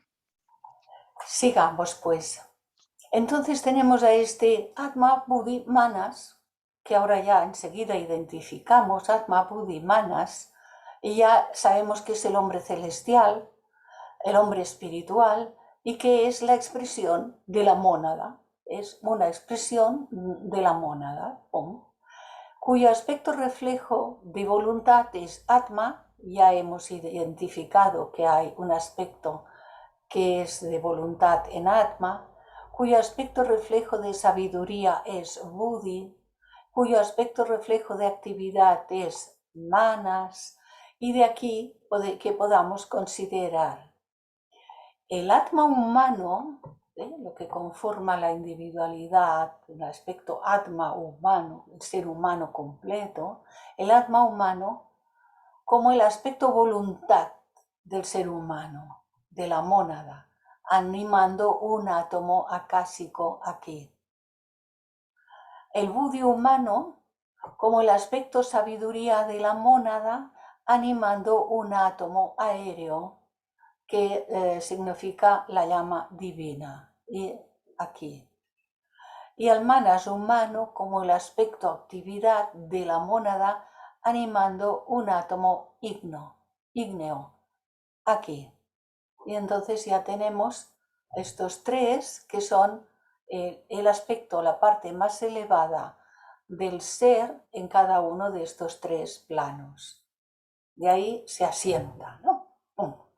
Sigamos, pues. Entonces tenemos a este Atma, Buddhi, Manas, que ahora ya enseguida identificamos, Atma, Buddhi, Manas, y ya sabemos que es el hombre celestial, el hombre espiritual, y que es la expresión de la mónada. Es una expresión de la mónada, cuyo aspecto reflejo de voluntad es Atma. Ya hemos identificado que hay un aspecto que es de voluntad en Atma, cuyo aspecto reflejo de sabiduría es Buddhi, cuyo aspecto reflejo de actividad es Manas, y de aquí que podamos considerar el Atma humano, lo que conforma la individualidad, el aspecto Atma humano, el ser humano completo, el Atma humano como el aspecto voluntad del ser humano, de la mónada, animando un átomo acásico aquí. El Buddhi humano como el aspecto sabiduría de la mónada, animando un átomo aéreo que significa la llama divina, y aquí. Y el Manas humano como el aspecto actividad de la mónada, animando un átomo ígneo, aquí. Y entonces ya tenemos estos tres que son el aspecto, la parte más elevada del ser en cada uno de estos tres planos. De ahí se asienta, ¿no?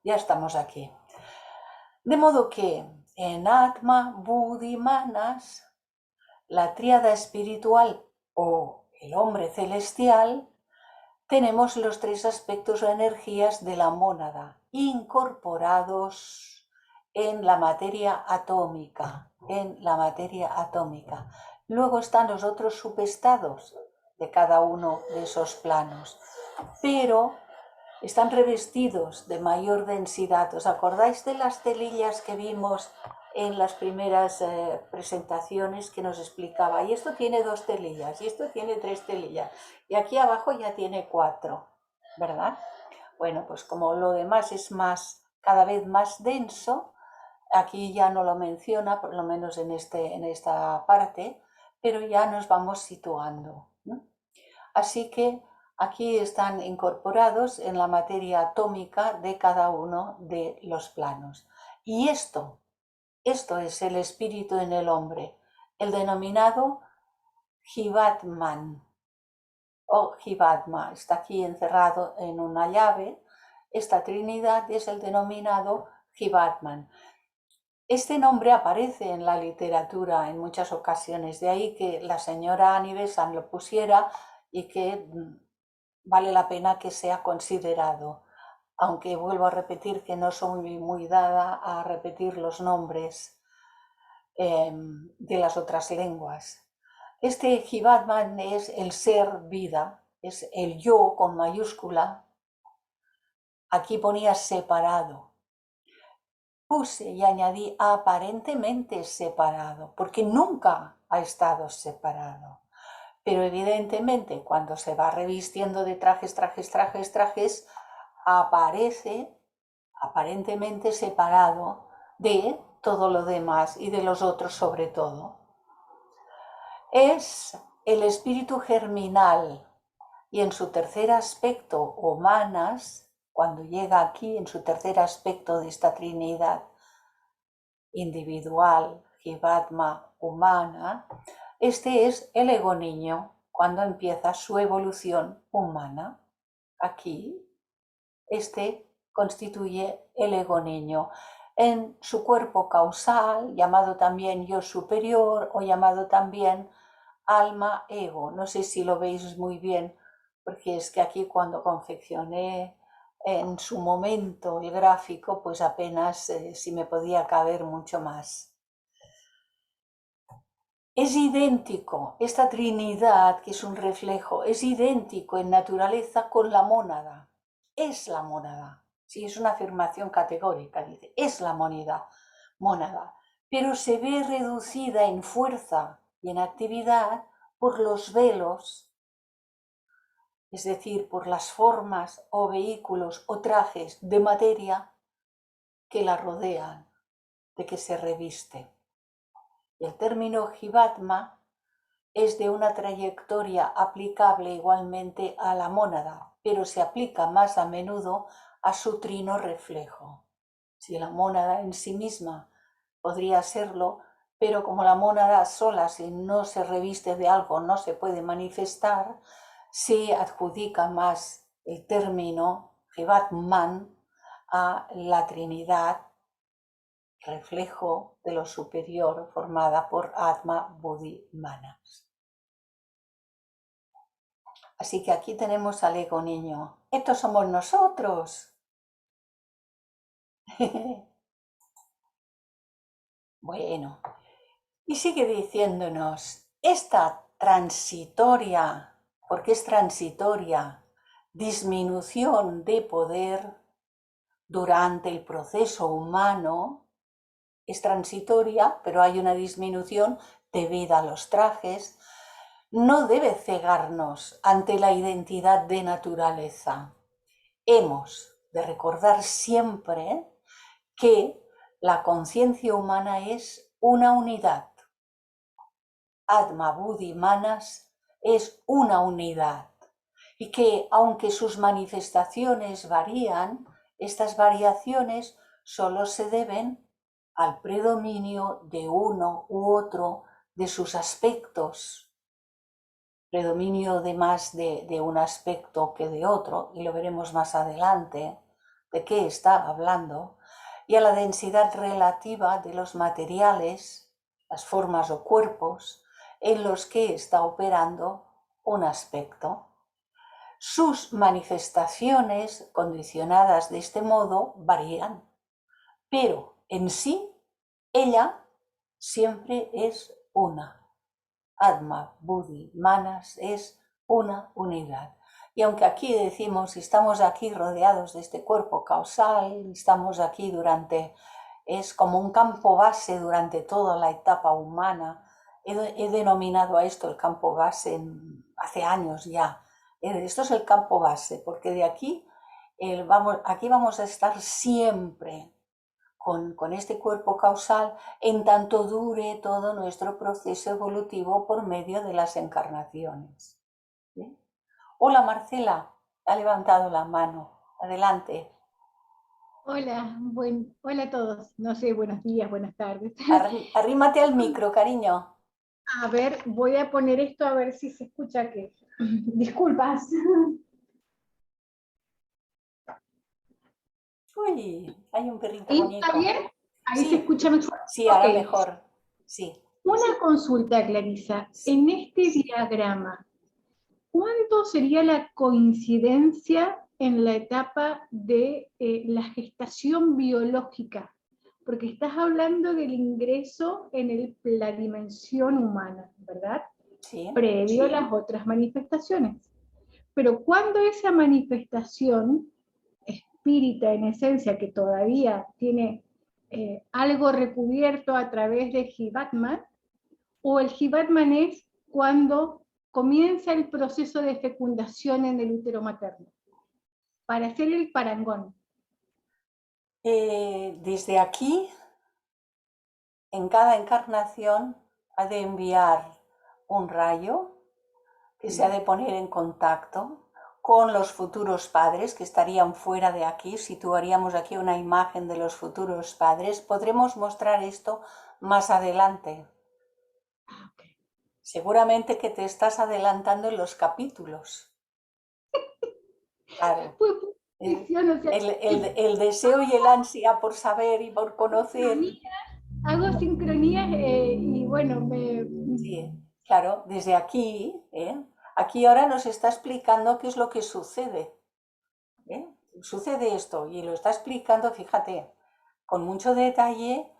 Ya estamos aquí. De modo que en Atma, Buddhi, Manas, la tríada espiritual o el hombre celestial, tenemos los tres aspectos o energías de la mónada incorporados en la materia atómica, Luego están los otros subestados de cada uno de esos planos, pero están revestidos de mayor densidad. ¿Os acordáis de las telillas que vimos en las primeras presentaciones que nos explicaba? Y esto tiene 2 telillas, y esto tiene 3 telillas, y aquí abajo ya tiene 4, ¿verdad? Bueno, pues como lo demás es cada vez más denso, aquí ya no lo menciona, por lo menos en esta parte, pero ya nos vamos situando, ¿no? Así que aquí están incorporados en la materia atómica de cada uno de los planos. Y esto es el espíritu en el hombre, el denominado Jivatman o Jivatma. Está aquí encerrado en una llave. Esta trinidad es el denominado Jivatman. Este nombre aparece en la literatura en muchas ocasiones, de ahí que la señora Annie Besant lo pusiera y que vale la pena que sea considerado, aunque vuelvo a repetir que no soy muy dada a repetir los nombres de las otras lenguas. Este Jivatman es el ser vida, es el yo con mayúscula. Aquí ponía separado. Puse y añadí aparentemente separado, porque nunca ha estado separado. Pero evidentemente cuando se va revistiendo de trajes, aparece aparentemente separado de todo lo demás y de los otros sobre todo. Es el espíritu germinal y en su tercer aspecto, o manas, cuando llega aquí en su tercer aspecto de esta trinidad individual, Jivatma, humana, este es el ego niño cuando empieza su evolución humana. Aquí, este constituye el ego niño en su cuerpo causal, llamado también yo superior o llamado también alma ego. No sé si lo veis muy bien, porque es que aquí cuando confeccioné en su momento el gráfico, pues apenas si me podía caber mucho más. Es idéntico, esta trinidad, que es un reflejo, es idéntico en naturaleza con la mónada. Es la mónada. Sí, es una afirmación categórica, dice, es la mónada, pero se ve reducida en fuerza y en actividad por los velos, es decir, por las formas o vehículos o trajes de materia que la rodean, de que se reviste. El término Jivatma es de una trayectoria aplicable igualmente a la mónada, pero se aplica más a menudo a su trino reflejo. Si la mónada en sí misma podría serlo, pero como la mónada sola, si no se reviste de algo, no se puede manifestar, se adjudica más el término Jivatman a la Trinidad, reflejo de lo superior formada por Atma, Buddhi, Manas. Así que aquí tenemos al ego niño. Estos somos nosotros. Bueno, y sigue diciéndonos, esta transitoria, porque es transitoria, disminución de poder durante el proceso humano, es transitoria, pero hay una disminución debido a los trajes, no debe cegarnos ante la identidad de naturaleza. Hemos de recordar siempre que la conciencia humana es una unidad. Atma, Buddhi, Manas es una unidad y que aunque sus manifestaciones varían, estas variaciones solo se deben al predominio de uno u otro de sus aspectos, predominio de más de un aspecto que de otro, y lo veremos más adelante, de qué está hablando, y a la densidad relativa de los materiales, las formas o cuerpos, en los que está operando un aspecto. Sus manifestaciones, condicionadas de este modo, varían, pero en sí, ella siempre es una. Atma, Buddhi, Manas es una unidad. Y aunque aquí decimos, estamos aquí rodeados de este cuerpo causal, estamos aquí es como un campo base durante toda la etapa humana. He denominado a esto el campo base hace años ya. Esto es el campo base, porque de aquí aquí vamos a estar siempre con este cuerpo causal en tanto dure todo nuestro proceso evolutivo por medio de las encarnaciones. ¿Bien? Hola Marcela, ha levantado la mano. Adelante. Hola, hola a todos. No sé, buenos días, buenas tardes. Arrímate al micro, cariño. A ver, voy a poner esto a ver si se escucha que... Disculpas. Uy, hay un perrito ¿Ahí bonito. está bien? Ahí se Sí, escucha mejor. sí, ahora Ok. mejor. Sí. Una consulta, Clarisa. En este diagrama, ¿cuánto sería la coincidencia en la etapa de la gestación biológica? Porque estás hablando del ingreso en la dimensión humana, ¿verdad? Sí. Previo a las otras manifestaciones. Pero cuando esa manifestación espírita en esencia, que todavía tiene algo recubierto a través de Jivatman, o el Jivatman es cuando comienza el proceso de fecundación en el útero materno, para hacer el parangón. Desde aquí, en cada encarnación, ha de enviar un rayo que se ha de poner en contacto con los futuros padres que estarían fuera de aquí. Situaríamos aquí una imagen de los futuros padres. Podremos mostrar esto más adelante. Seguramente que te estás adelantando en los capítulos. Claro. El deseo y el ansia por saber y por conocer. Hago sincronías y bueno, Sí, claro, desde aquí, aquí ahora nos está explicando qué es lo que sucede. Sucede esto y lo está explicando, fíjate, con mucho detalle,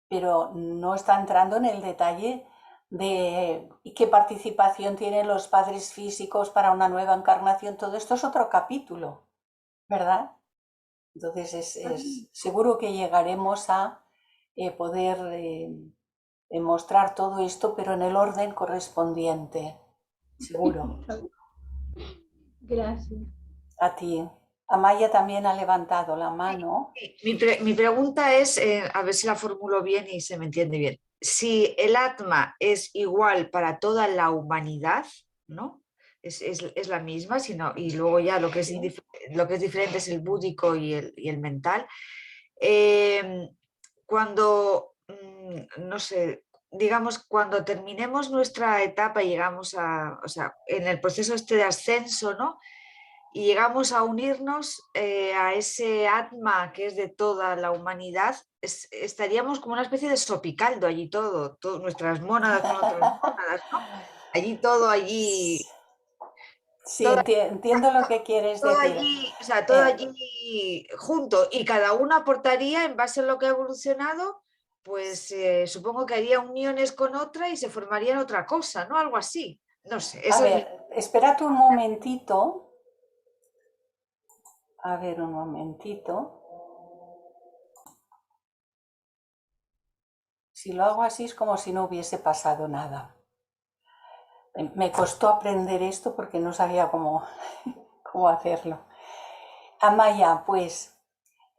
pero no está entrando en el detalle de qué participación tienen los padres físicos para una nueva encarnación. Todo esto es otro capítulo, ¿verdad? Entonces seguro que llegaremos a poder mostrar todo esto, pero en el orden correspondiente, seguro. Gracias. A ti. Amaya también ha levantado la mano. Mi pregunta es, a ver si la formulo bien y se me entiende bien. Si el Atma es igual para toda la humanidad, ¿no? Es la misma, y luego ya lo que es, lo que es diferente es el búdico y el mental. Cuando, no sé, digamos, cuando terminemos nuestra etapa y llegamos o sea, en el proceso este de ascenso, ¿no? Y llegamos a unirnos a ese Atma que es de toda la humanidad, estaríamos como una especie de sopicaldo allí todo nuestras mónadas con otras mónadas, ¿no? Allí todo, allí... Sí, entiendo lo que quieres todo decir. allí, o sea, todo allí junto, y cada uno aportaría en base a lo que ha evolucionado, pues supongo que haría uniones con otra y se formarían otra cosa, ¿no? Algo así. No sé. A ver, espérate un momentito. A ver, un momentito. Si lo hago así es como si no hubiese pasado nada. Me costó aprender esto porque no sabía cómo hacerlo. Amaya, pues,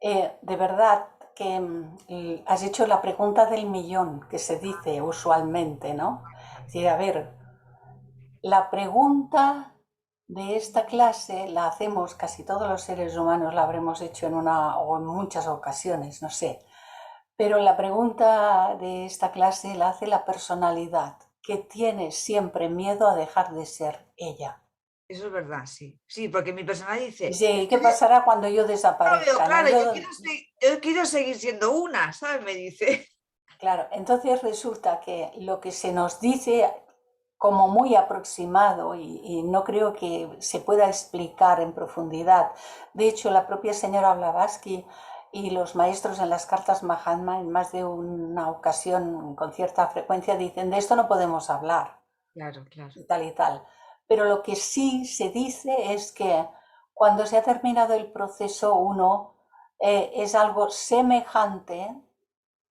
de verdad que has hecho la pregunta del millón, que se dice usualmente, ¿no? Es decir, a ver, la pregunta de esta clase la hacemos, casi todos los seres humanos la habremos hecho en una o en muchas ocasiones, no sé. Pero la pregunta de esta clase la hace la personalidad, que tiene siempre miedo a dejar de ser ella. Eso es verdad, sí. Sí, porque mi persona dice... Sí, ¿qué pasará cuando yo desaparezca? Claro, ¿No? yo quiero seguir siendo una, ¿sabes? Me dice. Claro, entonces resulta que lo que se nos dice como muy aproximado y no creo que se pueda explicar en profundidad. De hecho, la propia señora Blavatsky y los maestros en las cartas Mahatma en más de una ocasión con cierta frecuencia dicen de esto no podemos hablar. Claro, claro. Y tal y tal. Pero lo que sí se dice es que cuando se ha terminado el proceso uno es algo semejante,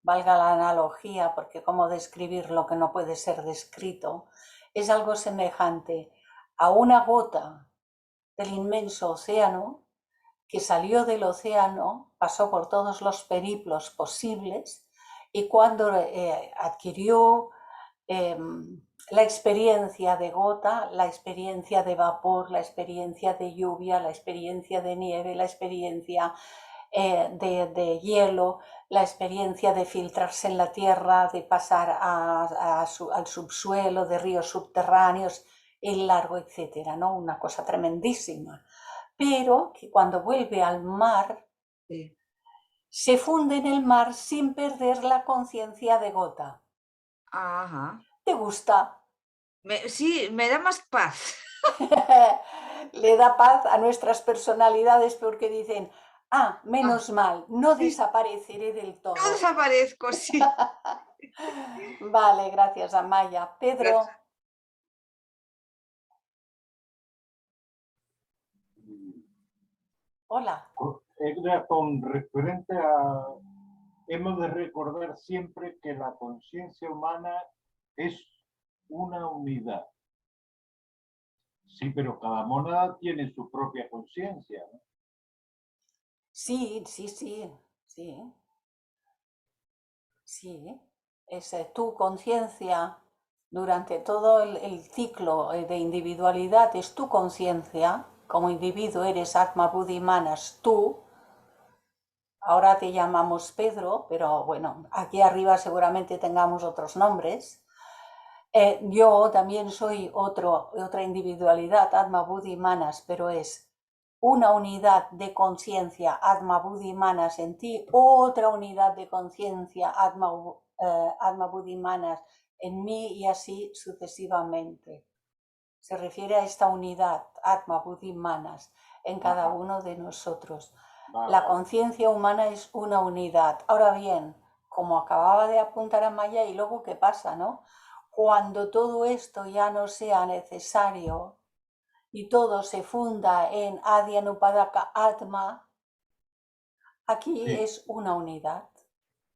valga la analogía, porque cómo describir lo que no puede ser descrito, es algo semejante a una gota del inmenso océano que salió del océano, pasó por todos los periplos posibles y cuando adquirió la experiencia de gota, la experiencia de vapor, la experiencia de lluvia, la experiencia de nieve, la experiencia de hielo, la experiencia de filtrarse en la tierra, de pasar al subsuelo, de ríos subterráneos, el largo, etcétera, ¿no? Una cosa tremendísima. Pero que cuando vuelve al mar, Sí. se funde en el mar sin perder la conciencia de gota. Ajá. ¿Te gusta? Sí, me da más paz. Le da paz a nuestras personalidades porque dicen, menos mal, no sí. desapareceré del todo. No desaparezco, sí. Vale, gracias, Amaya. Pedro. Gracias. Hola. Era con referente a, hemos de recordar siempre que la conciencia humana es una unidad. Sí, pero cada mónada tiene su propia conciencia, ¿no? Sí, sí, sí, sí. Sí, es tu conciencia durante todo el ciclo de individualidad, es tu conciencia. Como individuo eres Atma, Buddhi, Manas, tú. Ahora te llamamos Pedro, pero bueno, aquí arriba seguramente tengamos otros nombres. Yo también soy otra individualidad, Atma, Buddhi, Manas, pero es una unidad de conciencia, Atma, Buddhi, Manas en ti, otra unidad de conciencia, Atma, Buddhi, Manas en mí y así sucesivamente. Se refiere a esta unidad, Atma, Buddhi, Manas, en cada uno de nosotros. La conciencia humana es una unidad. Ahora bien, como acababa de apuntar Amaya, y luego qué pasa, ¿no? Cuando todo esto ya no sea necesario y todo se funda en Adhyanupadaka Atma, aquí Sí. es una unidad.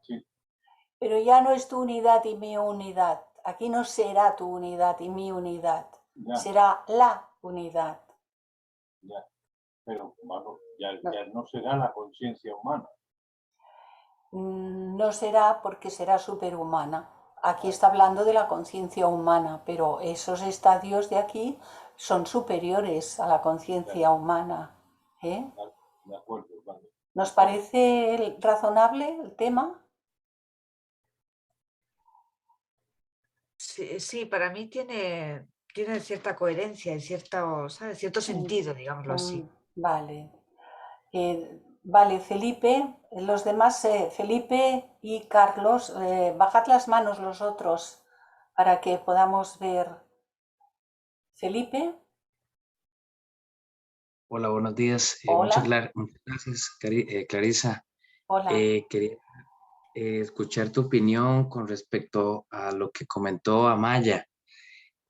Sí. Pero ya no es tu unidad y mi unidad. Aquí no será tu unidad y mi unidad. Ya. Será la unidad. Ya. Pero bueno, ya no será la conciencia humana. No será porque será superhumana. Aquí está hablando de la conciencia humana, pero esos estadios de aquí son superiores a la conciencia humana. ¿Eh? De acuerdo, vale. ¿Nos parece razonable el tema? Sí, sí, para mí tiene cierta coherencia y cierto, ¿sabes? Cierto sentido, digámoslo así. Vale. Vale, Felipe, los demás, Felipe y Carlos, bajad las manos los otros para que podamos ver. Felipe. Hola, buenos días. Hola. Muchas gracias, Clarisa. Hola. Quería escuchar tu opinión con respecto a lo que comentó Amaya.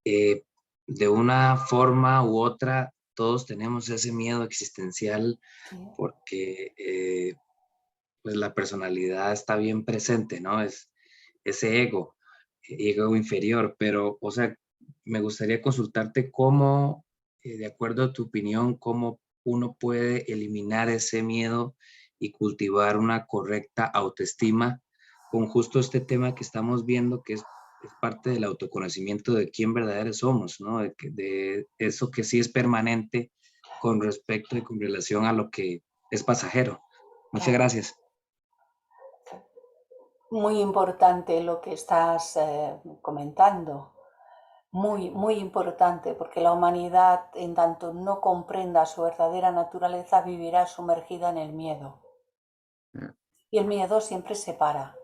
De una forma u otra, todos tenemos ese miedo existencial porque pues la personalidad está bien presente, ¿no? Es ese ego inferior, pero, o sea, me gustaría consultarte cómo, de acuerdo a tu opinión, cómo uno puede eliminar ese miedo y cultivar una correcta autoestima con justo este tema que estamos viendo, que es parte del autoconocimiento de quién verdaderos somos, ¿no? De eso que sí es permanente con respecto y con relación a lo que es pasajero. Muchas gracias. Muy importante lo que estás comentando. Muy, muy importante, porque la humanidad, en tanto no comprenda su verdadera naturaleza, vivirá sumergida en el miedo. Y el miedo siempre separa,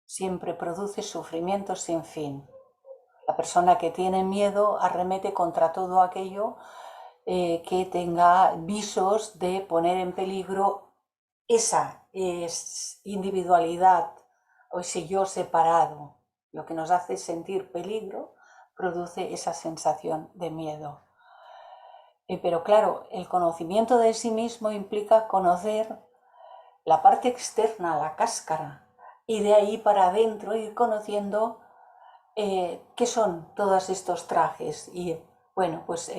siempre produce sufrimiento sin fin. La persona que tiene miedo arremete contra todo aquello que tenga visos de poner en peligro esa individualidad o ese yo separado. Lo que nos hace sentir peligro produce esa sensación de miedo. Pero claro, el conocimiento de sí mismo implica conocer la parte externa, la cáscara, y de ahí para adentro ir conociendo qué son todos estos trajes. Y bueno, pues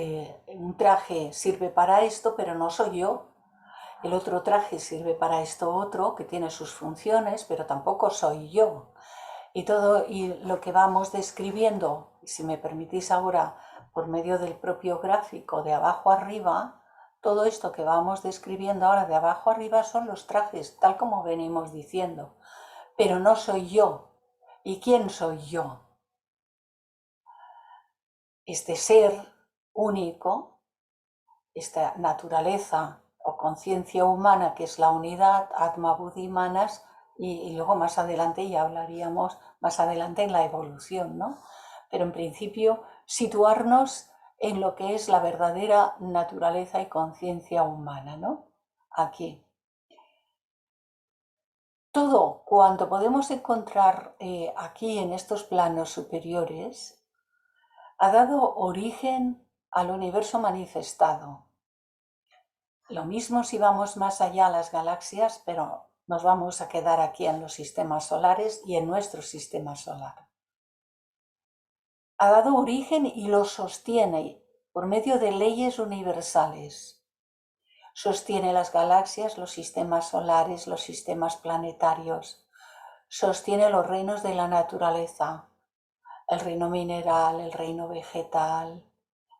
un traje sirve para esto, pero no soy yo. el otro traje sirve para esto otro, que tiene sus funciones, pero tampoco soy yo. Y lo que vamos describiendo, si me permitís ahora, por medio del propio gráfico de abajo arriba, todo esto que vamos describiendo ahora de abajo arriba son los trajes, tal como venimos diciendo. Pero no soy yo. ¿Y quién soy yo? Este ser único, esta naturaleza o conciencia humana que es la unidad, Atma, Buddhi, Manas, y luego más adelante ya hablaríamos más adelante en la evolución, ¿no? Pero en principio situarnos en lo que es la verdadera naturaleza y conciencia humana, ¿no? Aquí. Todo cuanto podemos encontrar aquí en estos planos superiores ha dado origen al universo manifestado. Lo mismo si vamos más allá a las galaxias, pero nos vamos a quedar aquí en los sistemas solares y en nuestro sistema solar. Ha dado origen y lo sostiene por medio de leyes universales. Sostiene las galaxias, los sistemas solares, los sistemas planetarios. Sostiene los reinos de la naturaleza, el reino mineral, el reino vegetal,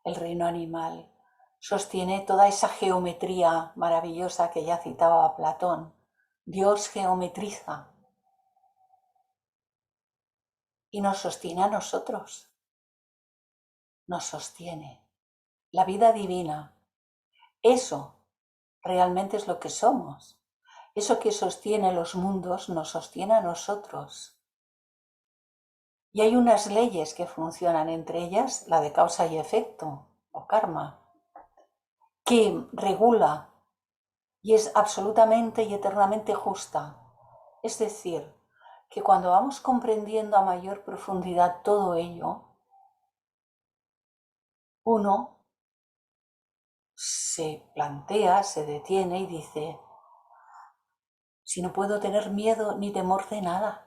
el reino animal. Sostiene toda esa geometría maravillosa que ya citaba Platón. Dios geometriza y nos sostiene a nosotros. Nos sostiene. La vida divina. Eso realmente es lo que somos. Eso que sostiene los mundos nos sostiene a nosotros. Y hay unas leyes que funcionan, entre ellas la de causa y efecto, o karma, que regula y es absolutamente y eternamente justa. Es decir, que cuando vamos comprendiendo a mayor profundidad todo ello, uno se plantea, se detiene y dice, si no puedo tener miedo ni temor de nada,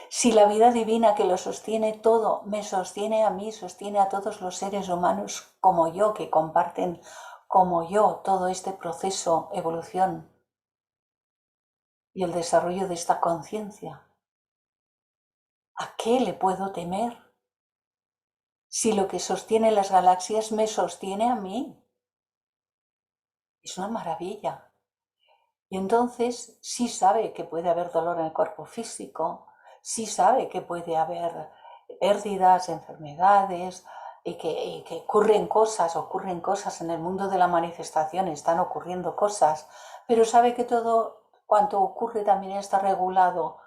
si la vida divina que lo sostiene todo me sostiene a mí, sostiene a todos los seres humanos como yo, que comparten como yo todo este proceso, evolución y el desarrollo de esta conciencia, ¿a qué le puedo temer? Si lo que sostiene las galaxias me sostiene a mí. Es una maravilla. Y entonces sí sabe que puede haber dolor en el cuerpo físico, sí sabe que puede haber pérdidas, enfermedades, y que ocurren cosas en el mundo de la manifestación, están ocurriendo cosas, pero sabe que todo cuanto ocurre también está regulado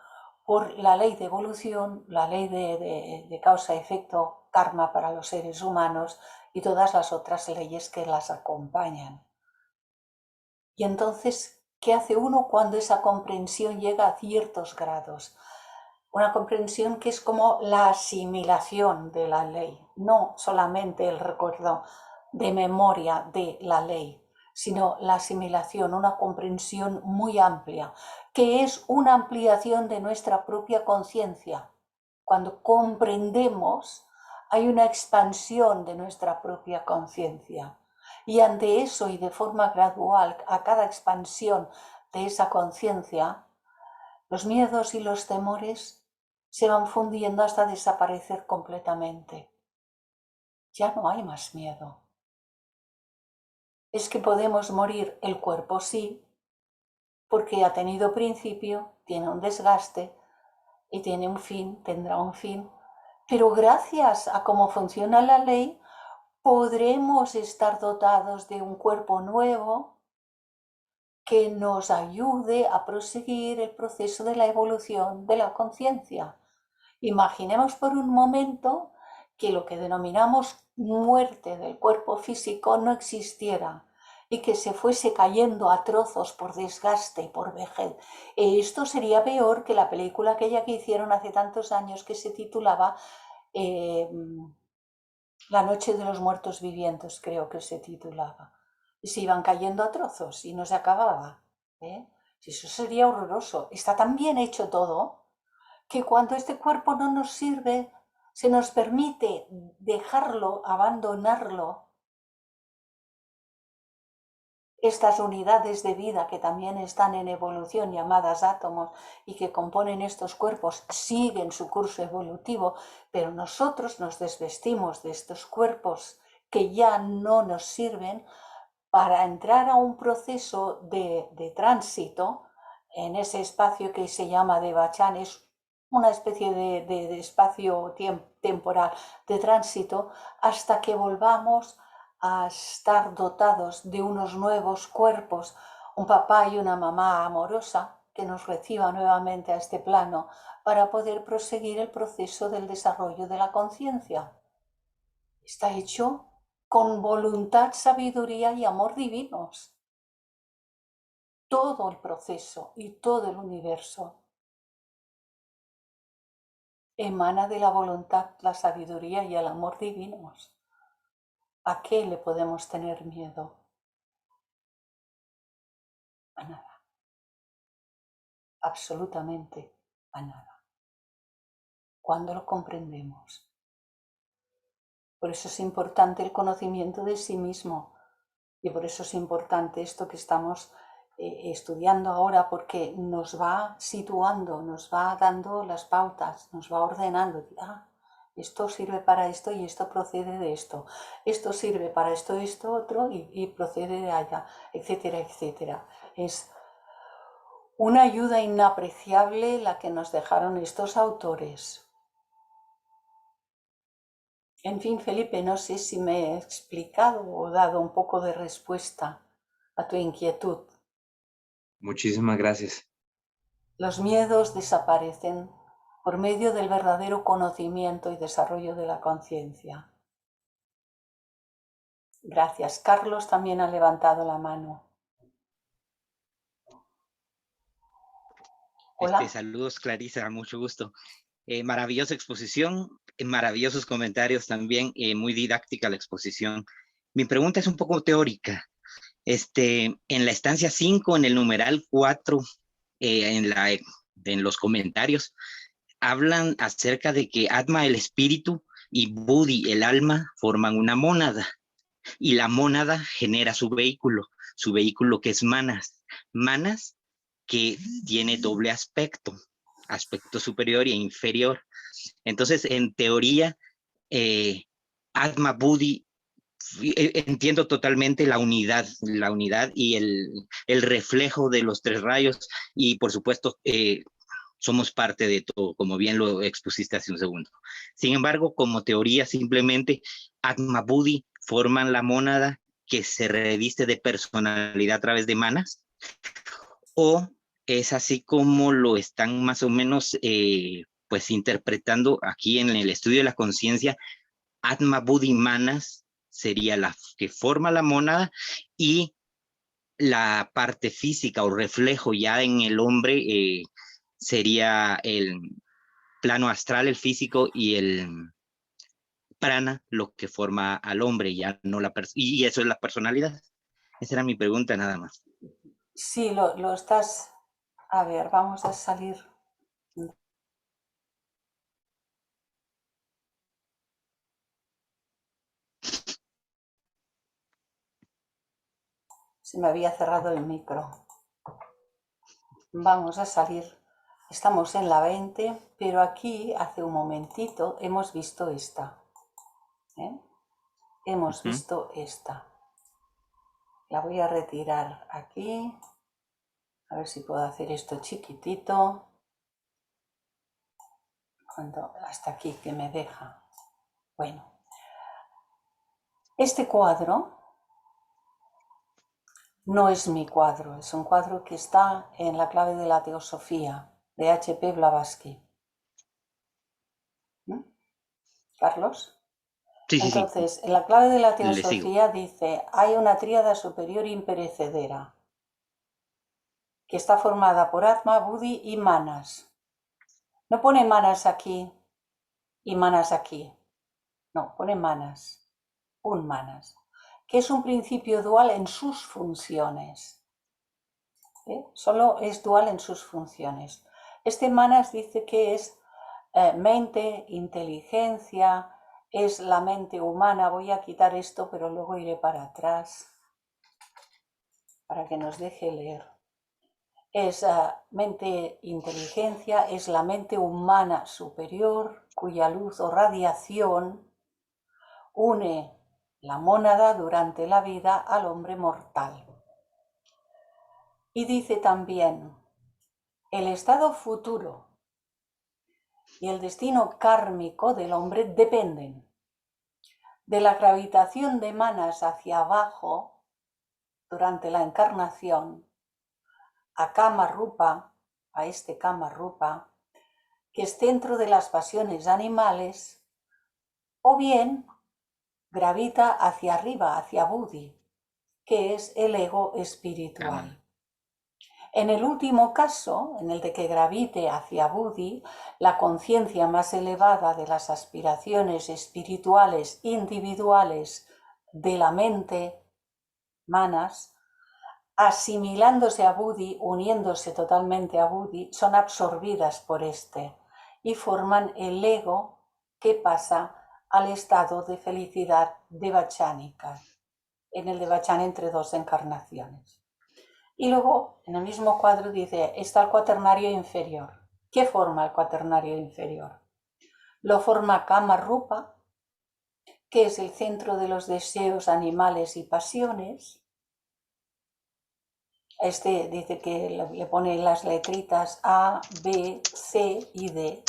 por la ley de evolución, la ley de causa-efecto, karma para los seres humanos y todas las otras leyes que las acompañan. Y entonces, ¿qué hace uno cuando esa comprensión llega a ciertos grados? Una comprensión que es como la asimilación de la ley, no solamente el recuerdo de memoria de la ley, sino la asimilación, una comprensión muy amplia, que es una ampliación de nuestra propia conciencia. Cuando comprendemos, hay una expansión de nuestra propia conciencia. Y ante eso y de forma gradual, a cada expansión de esa conciencia, los miedos y los temores se van fundiendo hasta desaparecer completamente. Ya no hay más miedo. Es que podemos morir el cuerpo, sí, porque ha tenido principio, tiene un desgaste y tiene un fin, tendrá un fin. Pero gracias a cómo funciona la ley, podremos estar dotados de un cuerpo nuevo que nos ayude a proseguir el proceso de la evolución de la conciencia. Imaginemos por un momento que lo que denominamos muerte del cuerpo físico no existiera y que se fuese cayendo a trozos por desgaste y por vejez. Esto sería peor que la película aquella que hicieron hace tantos años que se titulaba La noche de los muertos vivientes, creo que se titulaba. Y se iban cayendo a trozos y no se acababa. Eso sería horroroso. Está tan bien hecho todo que cuando este cuerpo no nos sirve, se nos permite dejarlo, abandonarlo estas unidades de vida que también están en evolución, llamadas átomos, y que componen estos cuerpos, siguen su curso evolutivo, pero nosotros nos desvestimos de estos cuerpos que ya no nos sirven para entrar a un proceso de tránsito en ese espacio que se llama Devachan. Es una especie de espacio temporal de tránsito hasta que volvamos a estar dotados de unos nuevos cuerpos, un papá y una mamá amorosa que nos reciba nuevamente a este plano para poder proseguir el proceso del desarrollo de la conciencia. Está hecho con voluntad, sabiduría y amor divinos. Todo el proceso y todo el universo emana de la voluntad, la sabiduría y el amor divinos. ¿A qué le podemos tener miedo? A nada. Absolutamente a nada. Cuando lo comprendemos. Por eso es importante el conocimiento de sí mismo. Y por eso es importante esto que estamos estudiando ahora, porque nos va situando, nos va dando las pautas, nos va ordenando. Esto sirve para esto y esto procede de esto. Esto sirve para esto, esto, otro y procede de allá, etcétera, etcétera. Es una ayuda inapreciable la que nos dejaron estos autores. En fin, Felipe, no sé si me he explicado o dado un poco de respuesta a tu inquietud. Muchísimas gracias. Los miedos desaparecen por medio del verdadero conocimiento y desarrollo de la conciencia. Gracias. Carlos también ha levantado la mano. Hola. Saludos, Clarisa, mucho gusto. Maravillosa exposición, maravillosos comentarios también, muy didáctica la exposición. Mi pregunta es un poco teórica. En la estancia 5, en el numeral 4, en los comentarios, hablan acerca de que Atma, el espíritu, y Buddhi, el alma, forman una mónada. Y la mónada genera su vehículo que es manas. Manas que tiene doble aspecto superior e inferior. Entonces, en teoría, Atma Buddhi, entiendo totalmente la unidad y el reflejo de los tres rayos, y por supuesto, somos parte de todo, como bien lo expusiste hace un segundo. Sin embargo, como teoría, simplemente Atma Buddhi forman la mónada que se reviste de personalidad a través de manas, o es así como lo están más o menos pues interpretando aquí en el estudio de la conciencia. Atma Buddhi Manas sería la que forma la mónada, y la parte física o reflejo ya en el hombre sería el plano astral, el físico, y el prana, lo que forma al hombre, ya no y eso es la personalidad. Esa era mi pregunta, nada más. Sí, lo estás... A ver, vamos a salir... Se me había cerrado el micro. Vamos a salir. Estamos en la 20, pero aquí hace un momentito hemos visto esta. Hemos visto esta. La voy a retirar aquí. A ver si puedo hacer esto chiquitito. Hasta aquí que me deja. Bueno. Este cuadro no es mi cuadro, es un cuadro que está en la clave de la teosofía de H.P. Blavatsky. ¿Carlos? Sí, entonces, en la clave de la teosofía dice, hay una tríada superior imperecedera que está formada por Atma, Buddhi y Manas. No pone Manas aquí y Manas aquí. No, pone Manas, un Manas, que es un principio dual en sus funciones. Solo es dual en sus funciones. Este Manas dice que es mente, inteligencia, es la mente humana. Voy a quitar esto, pero luego iré para atrás. para que nos deje leer. Es mente inteligencia, es la mente humana superior cuya luz o radiación une la mónada durante la vida al hombre mortal. Y dice también, el estado futuro y el destino kármico del hombre dependen de la gravitación de manas hacia abajo durante la encarnación a Kama Rupa, a este Kama Rupa, que es centro de las pasiones animales, o bien gravita hacia arriba, hacia Buddhi, que es el ego espiritual. En el último caso, en el de que gravite hacia Buddhi, la conciencia más elevada de las aspiraciones espirituales individuales de la mente, manas, asimilándose a Buddhi, uniéndose totalmente a Buddhi, son absorbidas por este y forman el ego que pasa al estado de felicidad devachánica, en el devachana entre dos encarnaciones. Y luego, en el mismo cuadro dice, está el cuaternario inferior. ¿Qué forma el cuaternario inferior? Lo forma Kama Rupa, que es el centro de los deseos animales y pasiones. Este dice que le pone las letritas A, B, C y D.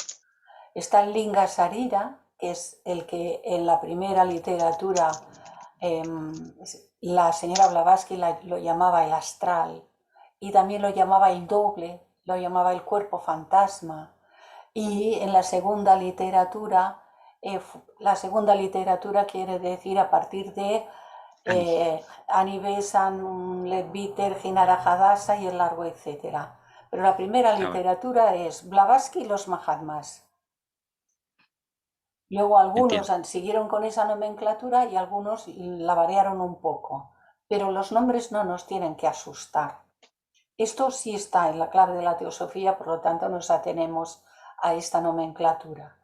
Está el Linga Sarira, que es el que en la primera literatura la señora Blavatsky lo llamaba el astral, y también lo llamaba el doble, lo llamaba el cuerpo fantasma. Y en la segunda literatura quiere decir a partir de Anivesan, Leadbeater, Jinarajadasa y el largo etcétera. Pero la primera literatura es Blavatsky y los Mahatmas. Luego algunos siguieron con esa nomenclatura y algunos la variaron un poco. Pero los nombres no nos tienen que asustar. Esto sí está en la clave de la teosofía, por lo tanto nos atenemos a esta nomenclatura.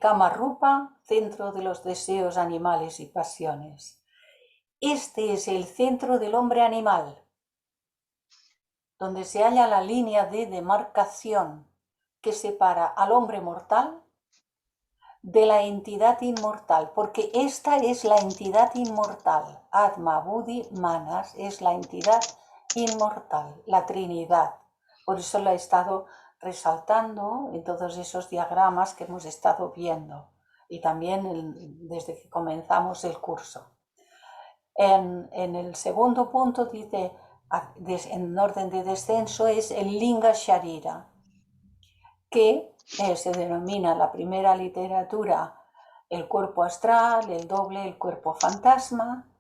Kama Rupa, centro de los deseos animales y pasiones. Este es el centro del hombre animal, donde se halla la línea de demarcación que separa al hombre mortal de la entidad inmortal, porque esta es la entidad inmortal. Atma, Buddhi, Manas es la entidad inmortal, la Trinidad. Por eso la he estado resaltando en todos esos diagramas que hemos estado viendo y también desde que comenzamos el curso. En el segundo punto dice, en orden de descenso, es el Linga Sharira, que se denomina en la primera literatura el cuerpo astral, el doble, el cuerpo fantasma,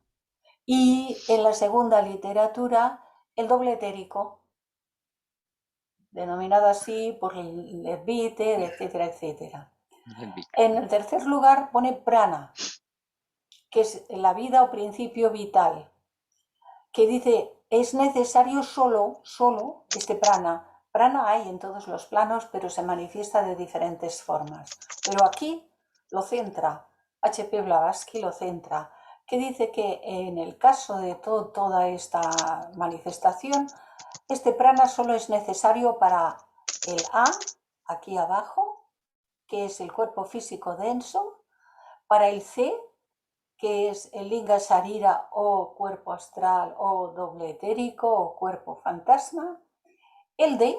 y en la segunda literatura el doble etérico, denominado así por el Leadbeater, etcétera, etcétera. En el tercer lugar pone prana, que es la vida o principio vital, que dice, es necesario solo este prana. Prana hay en todos los planos, pero se manifiesta de diferentes formas. Pero aquí lo centra, H.P. Blavatsky lo centra, que dice que en el caso de toda esta manifestación, este prana solo es necesario para el A, aquí abajo, que es el cuerpo físico denso, para el C, que es el Linga Sharira o cuerpo astral o doble etérico o cuerpo fantasma, el D,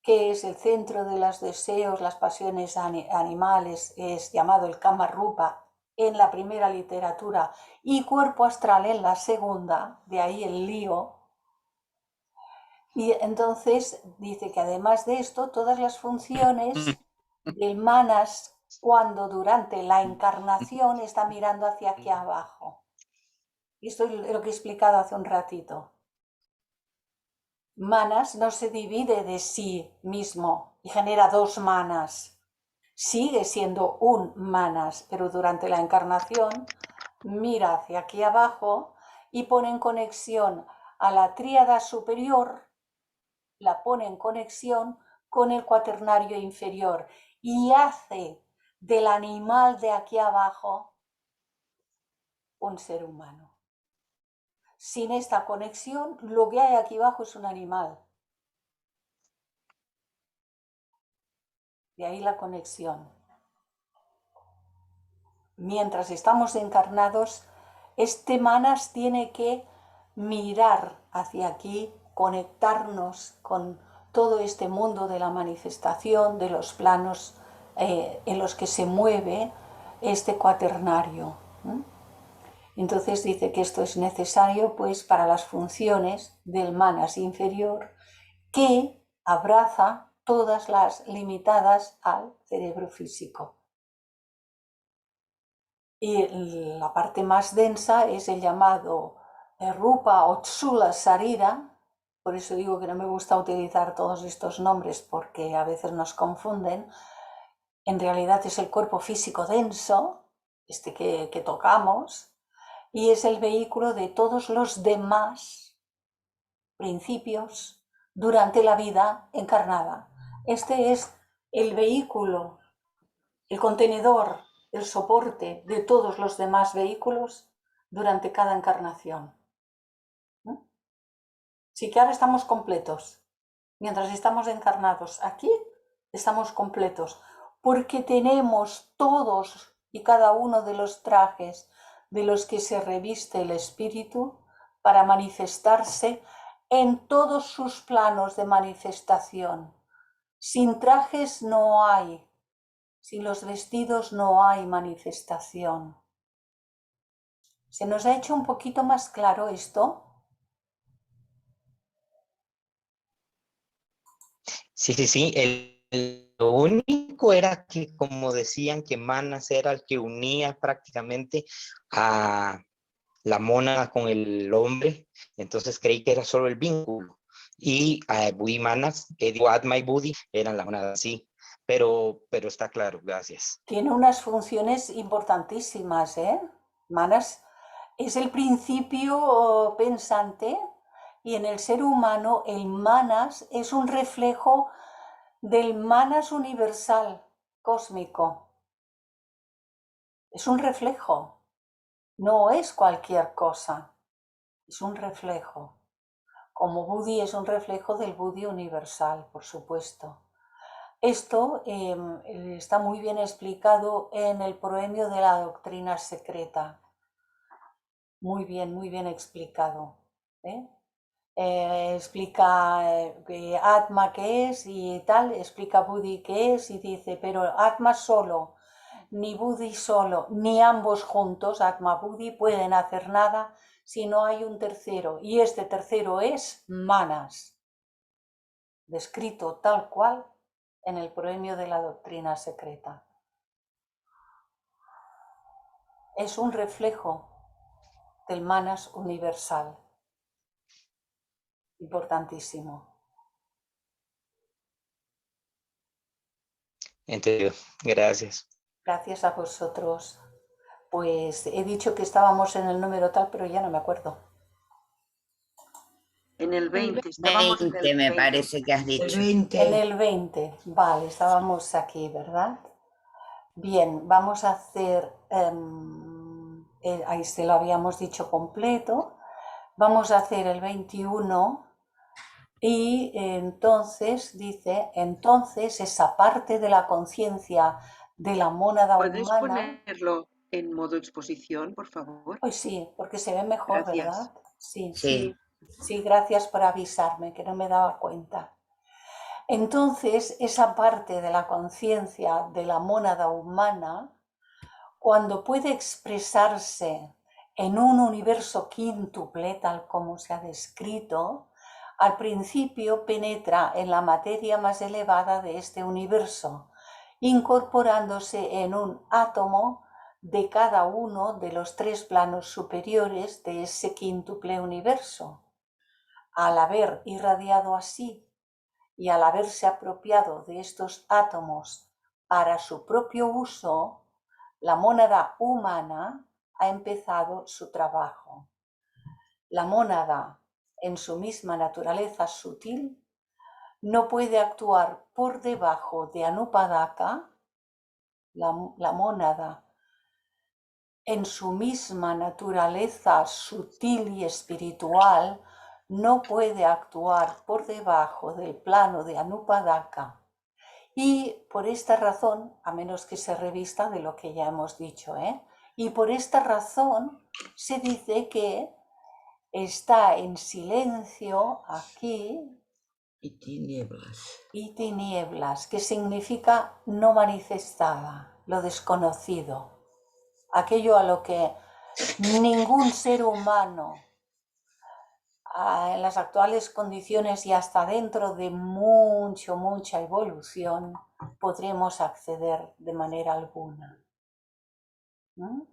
que es el centro de los deseos, las pasiones animales, es llamado el Kama Rupa en la primera literatura y cuerpo astral en la segunda, de ahí el lío. Y entonces dice que además de esto, todas las funciones del Manas cuando durante la encarnación está mirando hacia aquí abajo. Y esto es lo que he explicado hace un ratito. Manas no se divide de sí mismo y genera dos manas. Sigue siendo un manas, pero durante la encarnación mira hacia aquí abajo y pone en conexión a la tríada superior, la pone en conexión con el cuaternario inferior y hace del animal de aquí abajo un ser humano. sin esta conexión, lo que hay aquí abajo es un animal. De ahí la conexión. Mientras estamos encarnados, este manas tiene que mirar hacia aquí, conectarnos con todo este mundo de la manifestación, de los planos en los que se mueve este cuaternario. Entonces dice que esto es necesario pues para las funciones del manas inferior, que abraza todas las limitadas al cerebro físico. Y la parte más densa es el llamado Rupa o Tsula Sarira. Por eso digo que no me gusta utilizar todos estos nombres porque a veces nos confunden. En realidad es el cuerpo físico denso, este que tocamos, y es el vehículo de todos los demás principios durante la vida encarnada. Este es el vehículo, el contenedor, el soporte de todos los demás vehículos durante cada encarnación. Sí que ahora estamos completos. Mientras estamos encarnados aquí, estamos completos, porque tenemos todos y cada uno de los trajes de los que se reviste el espíritu para manifestarse en todos sus planos de manifestación. Sin trajes no hay, sin los vestidos no hay manifestación. ¿Se nos ha hecho un poquito más claro esto? Sí. Lo único era que, como decían, que Manas era el que unía prácticamente a la mónada con el hombre, entonces creí que era solo el vínculo. Y Budi Manas, digo, Atma y Budi eran la mónada, sí, pero está claro, gracias. Tiene unas funciones importantísimas, ¿eh? Manas es el principio pensante y en el ser humano el manas es un reflejo del manas universal, cósmico. Es un reflejo, no es cualquier cosa, es un reflejo. Como Budi es un reflejo del Budi universal, por supuesto. Esto está muy bien explicado en el proemio de la doctrina secreta. Muy bien explicado. Explica Atma qué es y tal, explica Budi qué es y dice, pero Atma solo, ni Budi solo, ni ambos juntos, Atma Budi, pueden hacer nada si no hay un tercero. Y este tercero es Manas, descrito tal cual en el proemio de la doctrina secreta. Es un reflejo del Manas universal. Importantísimo. Entendido, gracias. Gracias a vosotros. Pues he dicho que estábamos en el número tal, pero ya no me acuerdo. En el 20, estábamos en el 20, me parece que has dicho. En el 20, vale, estábamos aquí, ¿verdad? Bien, vamos a hacer, ahí se lo habíamos dicho completo, vamos a hacer el 21 y entonces dice, entonces esa parte de la conciencia de la mónada humana... ¿Puedes ponerlo en modo exposición, por favor? Pues sí, porque se ve mejor, Gracias. ¿verdad? Sí. Sí, gracias por avisarme, que no me daba cuenta. Entonces, esa parte de la conciencia de la mónada humana, cuando puede expresarse en un universo quíntuple, tal como se ha descrito, al principio penetra en la materia más elevada de este universo, incorporándose en un átomo de cada uno de los 3 planos superiores de ese quíntuple universo. Al haber irradiado así y al haberse apropiado de estos átomos para su propio uso, la mónada humana ha empezado su trabajo. La mónada, en su misma naturaleza sutil, no puede actuar por debajo de Anupadaka, la mónada en su misma naturaleza sutil y espiritual, no puede actuar por debajo del plano de Anupadaka. Y por esta razón, a menos que se revista de lo que ya hemos dicho, y por esta razón se dice que está en silencio aquí y tinieblas, que significa no manifestada, lo desconocido, aquello a lo que ningún ser humano en las actuales condiciones y hasta dentro de mucha evolución podremos acceder de manera alguna. ¿No?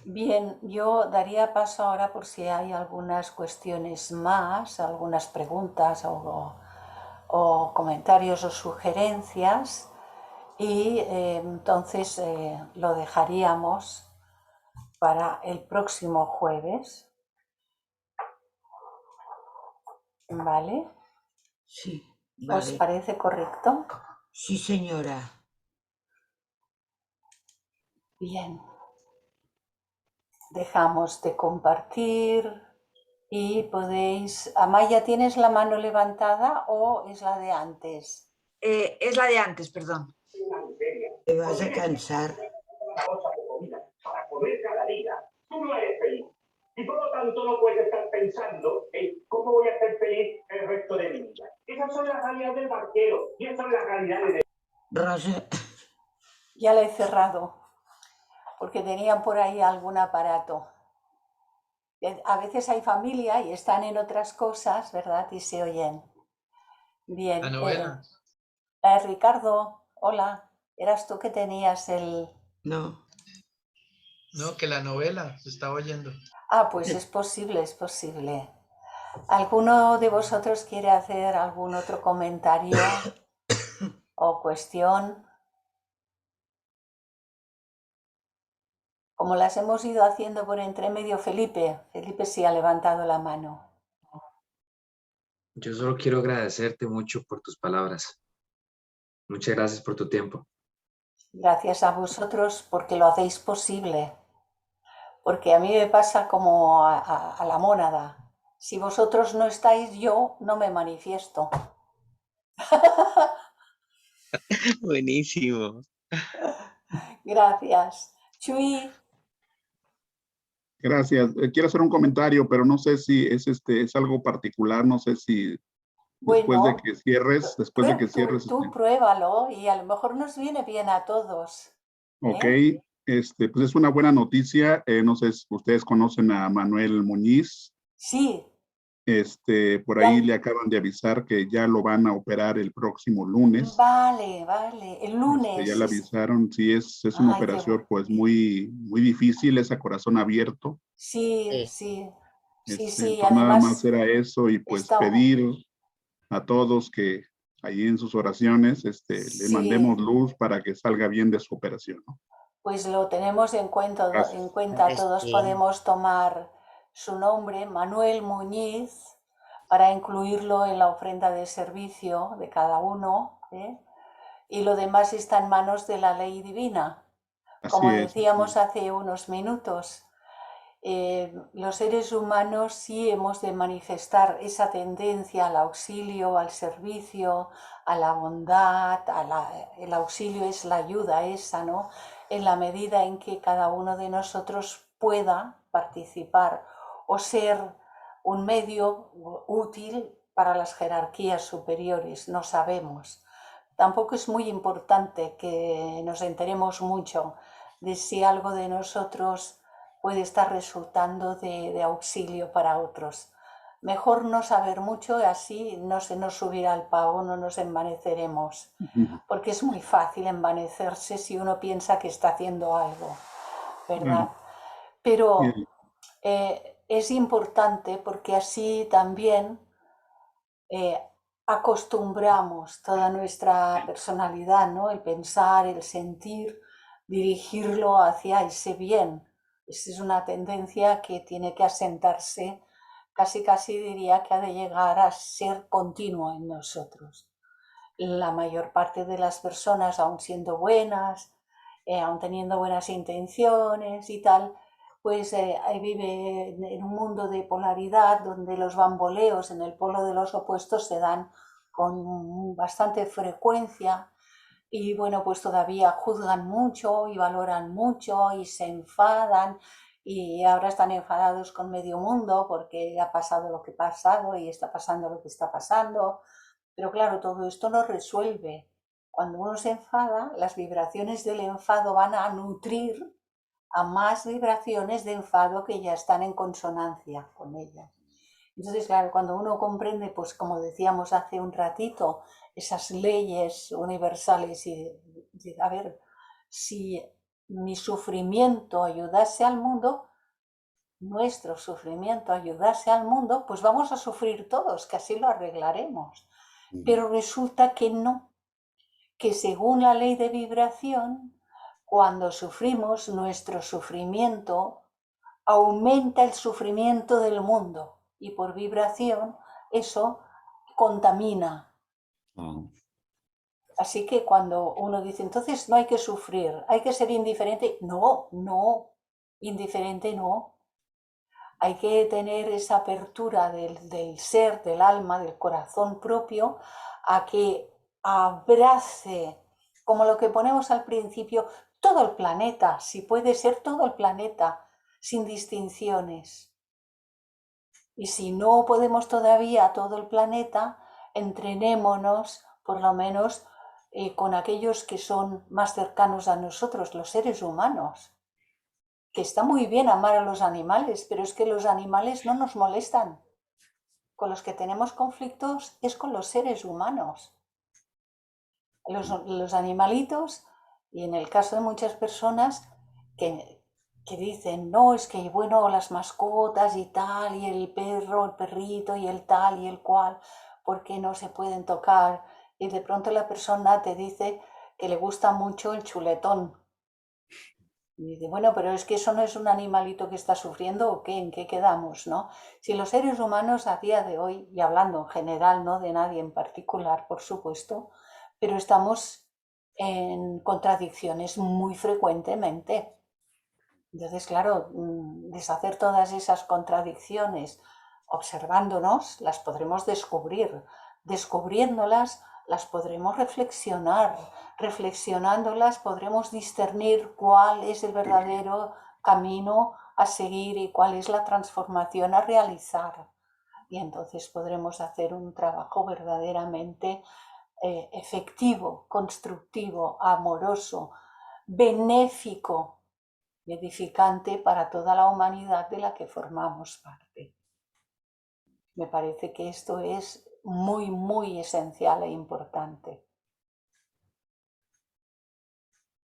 Bien, yo daría paso ahora por si hay algunas cuestiones más, algunas preguntas o comentarios o sugerencias, y entonces lo dejaríamos para el próximo jueves. ¿Vale? Sí, vale. ¿Os parece correcto? Sí, señora. Bien. Dejamos de compartir y podéis... Amaya, ¿tienes la mano levantada o es la de antes? Es la de antes, perdón. Te vas a cansar. Para comer cada día, tú no eres feliz. Y por lo tanto no puedes estar pensando en cómo voy a ser feliz el resto de mi vida. Esas son las realidades del barquero y esas son las realidades de... Rosa. Ya la he cerrado porque tenían por ahí algún aparato. A veces hay familia y están en otras cosas, ¿verdad? Y se oyen. Bien. La novela. Ricardo, hola. ¿Eras tú que tenías el...? No. No, que la novela se está oyendo. Ah, pues es posible, es posible. ¿Alguno de vosotros quiere hacer algún otro comentario o cuestión? Como las hemos ido haciendo por entremedio, Felipe sí ha levantado la mano. Yo solo quiero agradecerte mucho por tus palabras. Muchas gracias por tu tiempo. Gracias a vosotros porque lo hacéis posible. Porque a mí me pasa como a la mónada. Si vosotros no estáis, yo no me manifiesto. Buenísimo. Gracias. Chuy. Gracias. Quiero hacer un comentario, pero no sé si es algo particular, no sé si después de que cierres, Tú pruébalo y a lo mejor nos viene bien a todos. Ok, pues es una buena noticia. No sé si ustedes conocen a Manuel Muñiz. Sí. Por ahí le acaban de avisar que ya lo van a operar el próximo lunes. Vale, el lunes. Ya le avisaron, sí, es una operación pues muy difícil, es a corazón abierto. Sí. Entonces, nada más era eso y pues pedir a todos que ahí en sus oraciones le mandemos luz para que salga bien de su operación, ¿no? Pues lo tenemos en cuenta. Todos podemos tomar su nombre, Manuel Muñiz, para incluirlo en la ofrenda de servicio de cada uno, y lo demás está en manos de la ley divina. Como decíamos hace unos minutos, los seres humanos sí hemos de manifestar esa tendencia al auxilio, al servicio, a la bondad, el auxilio es la ayuda esa, ¿no? En la medida en que cada uno de nosotros pueda participar o ser un medio útil para las jerarquías superiores, no sabemos. Tampoco es muy importante que nos enteremos mucho de si algo de nosotros puede estar resultando de auxilio para otros. Mejor no saber mucho, así no se nos subirá el pavo, no nos envaneceremos, porque es muy fácil envanecerse si uno piensa que está haciendo algo, ¿verdad? Pero es importante porque así también acostumbramos toda nuestra personalidad, ¿no? El pensar, el sentir, dirigirlo hacia ese bien. Esa es una tendencia que tiene que asentarse, casi diría que ha de llegar a ser continuo en nosotros. La mayor parte de las personas, aun siendo buenas aun teniendo buenas intenciones y tal, pues vive en un mundo de polaridad donde los bamboleos en el polo de los opuestos se dan con bastante frecuencia y bueno, pues todavía juzgan mucho y valoran mucho y se enfadan y ahora están enfadados con medio mundo porque ha pasado lo que ha pasado y está pasando lo que está pasando. Pero claro, todo esto no resuelve. Cuando uno se enfada, las vibraciones del enfado van a nutrir a más vibraciones de enfado que ya están en consonancia con ellas. Entonces, claro, cuando uno comprende, pues como decíamos hace un ratito, esas leyes universales y a ver, si mi sufrimiento ayudase al mundo, nuestro sufrimiento ayudase al mundo, pues vamos a sufrir todos, que así lo arreglaremos. Pero resulta que no, que según la ley de vibración, cuando sufrimos, nuestro sufrimiento aumenta el sufrimiento del mundo y por vibración eso contamina. Así que cuando uno dice, entonces no hay que sufrir, hay que ser indiferente, no, indiferente no. Hay que tener esa apertura del ser, del alma, del corazón propio, a que abrace, como lo que ponemos al principio, todo el planeta, si puede ser todo el planeta, sin distinciones. Y si no podemos todavía todo el planeta, entrenémonos por lo menos con aquellos que son más cercanos a nosotros, los seres humanos. Que está muy bien amar a los animales, pero es que los animales no nos molestan. Con los que tenemos conflictos es con los seres humanos. Los animalitos, y en el caso de muchas personas que dicen, no, es que bueno, las mascotas y tal, y el perro, el perrito y el tal y el cual, ¿por qué no se pueden tocar? Y de pronto la persona te dice que le gusta mucho el chuletón. Y dice, bueno, pero es que eso no es un animalito que está sufriendo o qué, ¿en qué quedamos, no? Si los seres humanos a día de hoy, y hablando en general, no de nadie en particular, por supuesto, pero estamos en contradicciones muy frecuentemente. Entonces, claro, deshacer todas esas contradicciones observándonos, las podremos descubrir. Descubriéndolas, las podremos reflexionar. Reflexionándolas, podremos discernir cuál es el verdadero camino a seguir y cuál es la transformación a realizar. Y entonces podremos hacer un trabajo verdaderamente efectivo, constructivo, amoroso, benéfico, edificante para toda la humanidad de la que formamos parte. Me parece que esto es muy, muy esencial e importante.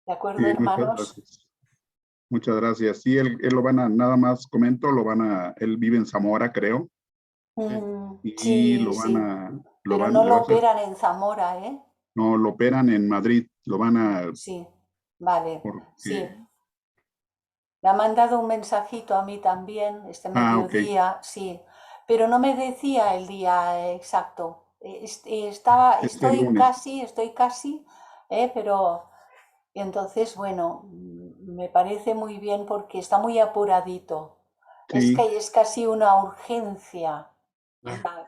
¿De acuerdo, sí, hermanos? Muchas gracias. Sí, él lo van a, nada más comento, él vive en Zamora, creo. Y sí, lo van sí. a... Pero no lo operan en Zamora, ¿eh? No, lo operan en Madrid, lo van a... Sí, vale, porque... sí. Me ha mandado un mensajito a mí también, este mediodía, okay. Sí, pero no me decía el día exacto. Estoy casi, pero entonces, bueno, me parece muy bien porque está muy apuradito. Sí. Es casi una urgencia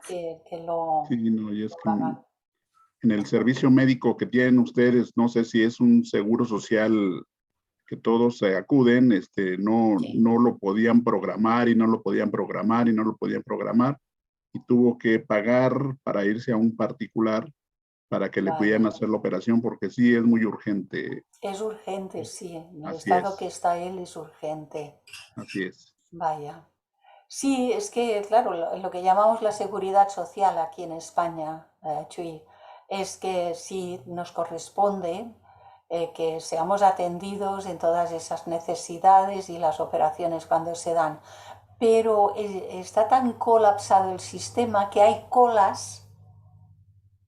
que lo... Sí, no, y es que en el servicio médico que tienen ustedes, no sé si es un seguro social que todos se acuden, no lo podían programar y no lo podían programar y no lo podían programar y tuvo que pagar para irse a un particular para que le pudieran hacer la operación porque sí es muy urgente. Es urgente, sí. En el Así estado es. que está él es urgente. Así es. Vaya. Sí, es que, claro, lo que llamamos la seguridad social aquí en España, Chuy, es que sí nos corresponde que seamos atendidos en todas esas necesidades y las operaciones cuando se dan. Pero está tan colapsado el sistema que hay colas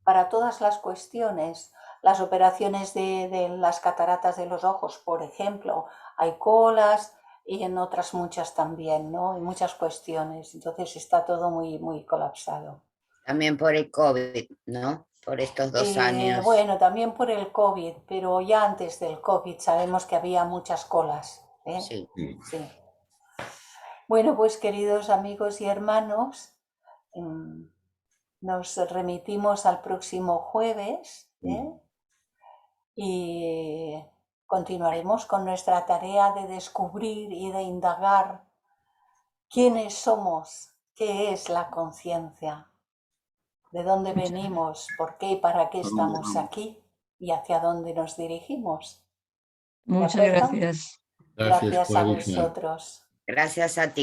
para todas las cuestiones. Las operaciones de las cataratas de los ojos, por ejemplo, hay colas y en otras muchas también, ¿no? En muchas cuestiones. Entonces está todo muy, muy colapsado. También por el COVID, ¿no? por estos 2 años. Bueno, también por el COVID, pero ya antes del COVID sabemos que había muchas colas. Sí. Sí. Bueno, pues queridos amigos y hermanos, nos remitimos al próximo jueves y continuaremos con nuestra tarea de descubrir y de indagar quiénes somos, qué es la conciencia, de dónde venimos, por qué y para qué estamos aquí y hacia dónde nos dirigimos. Muchas gracias. Gracias a vosotros. Gracias a ti.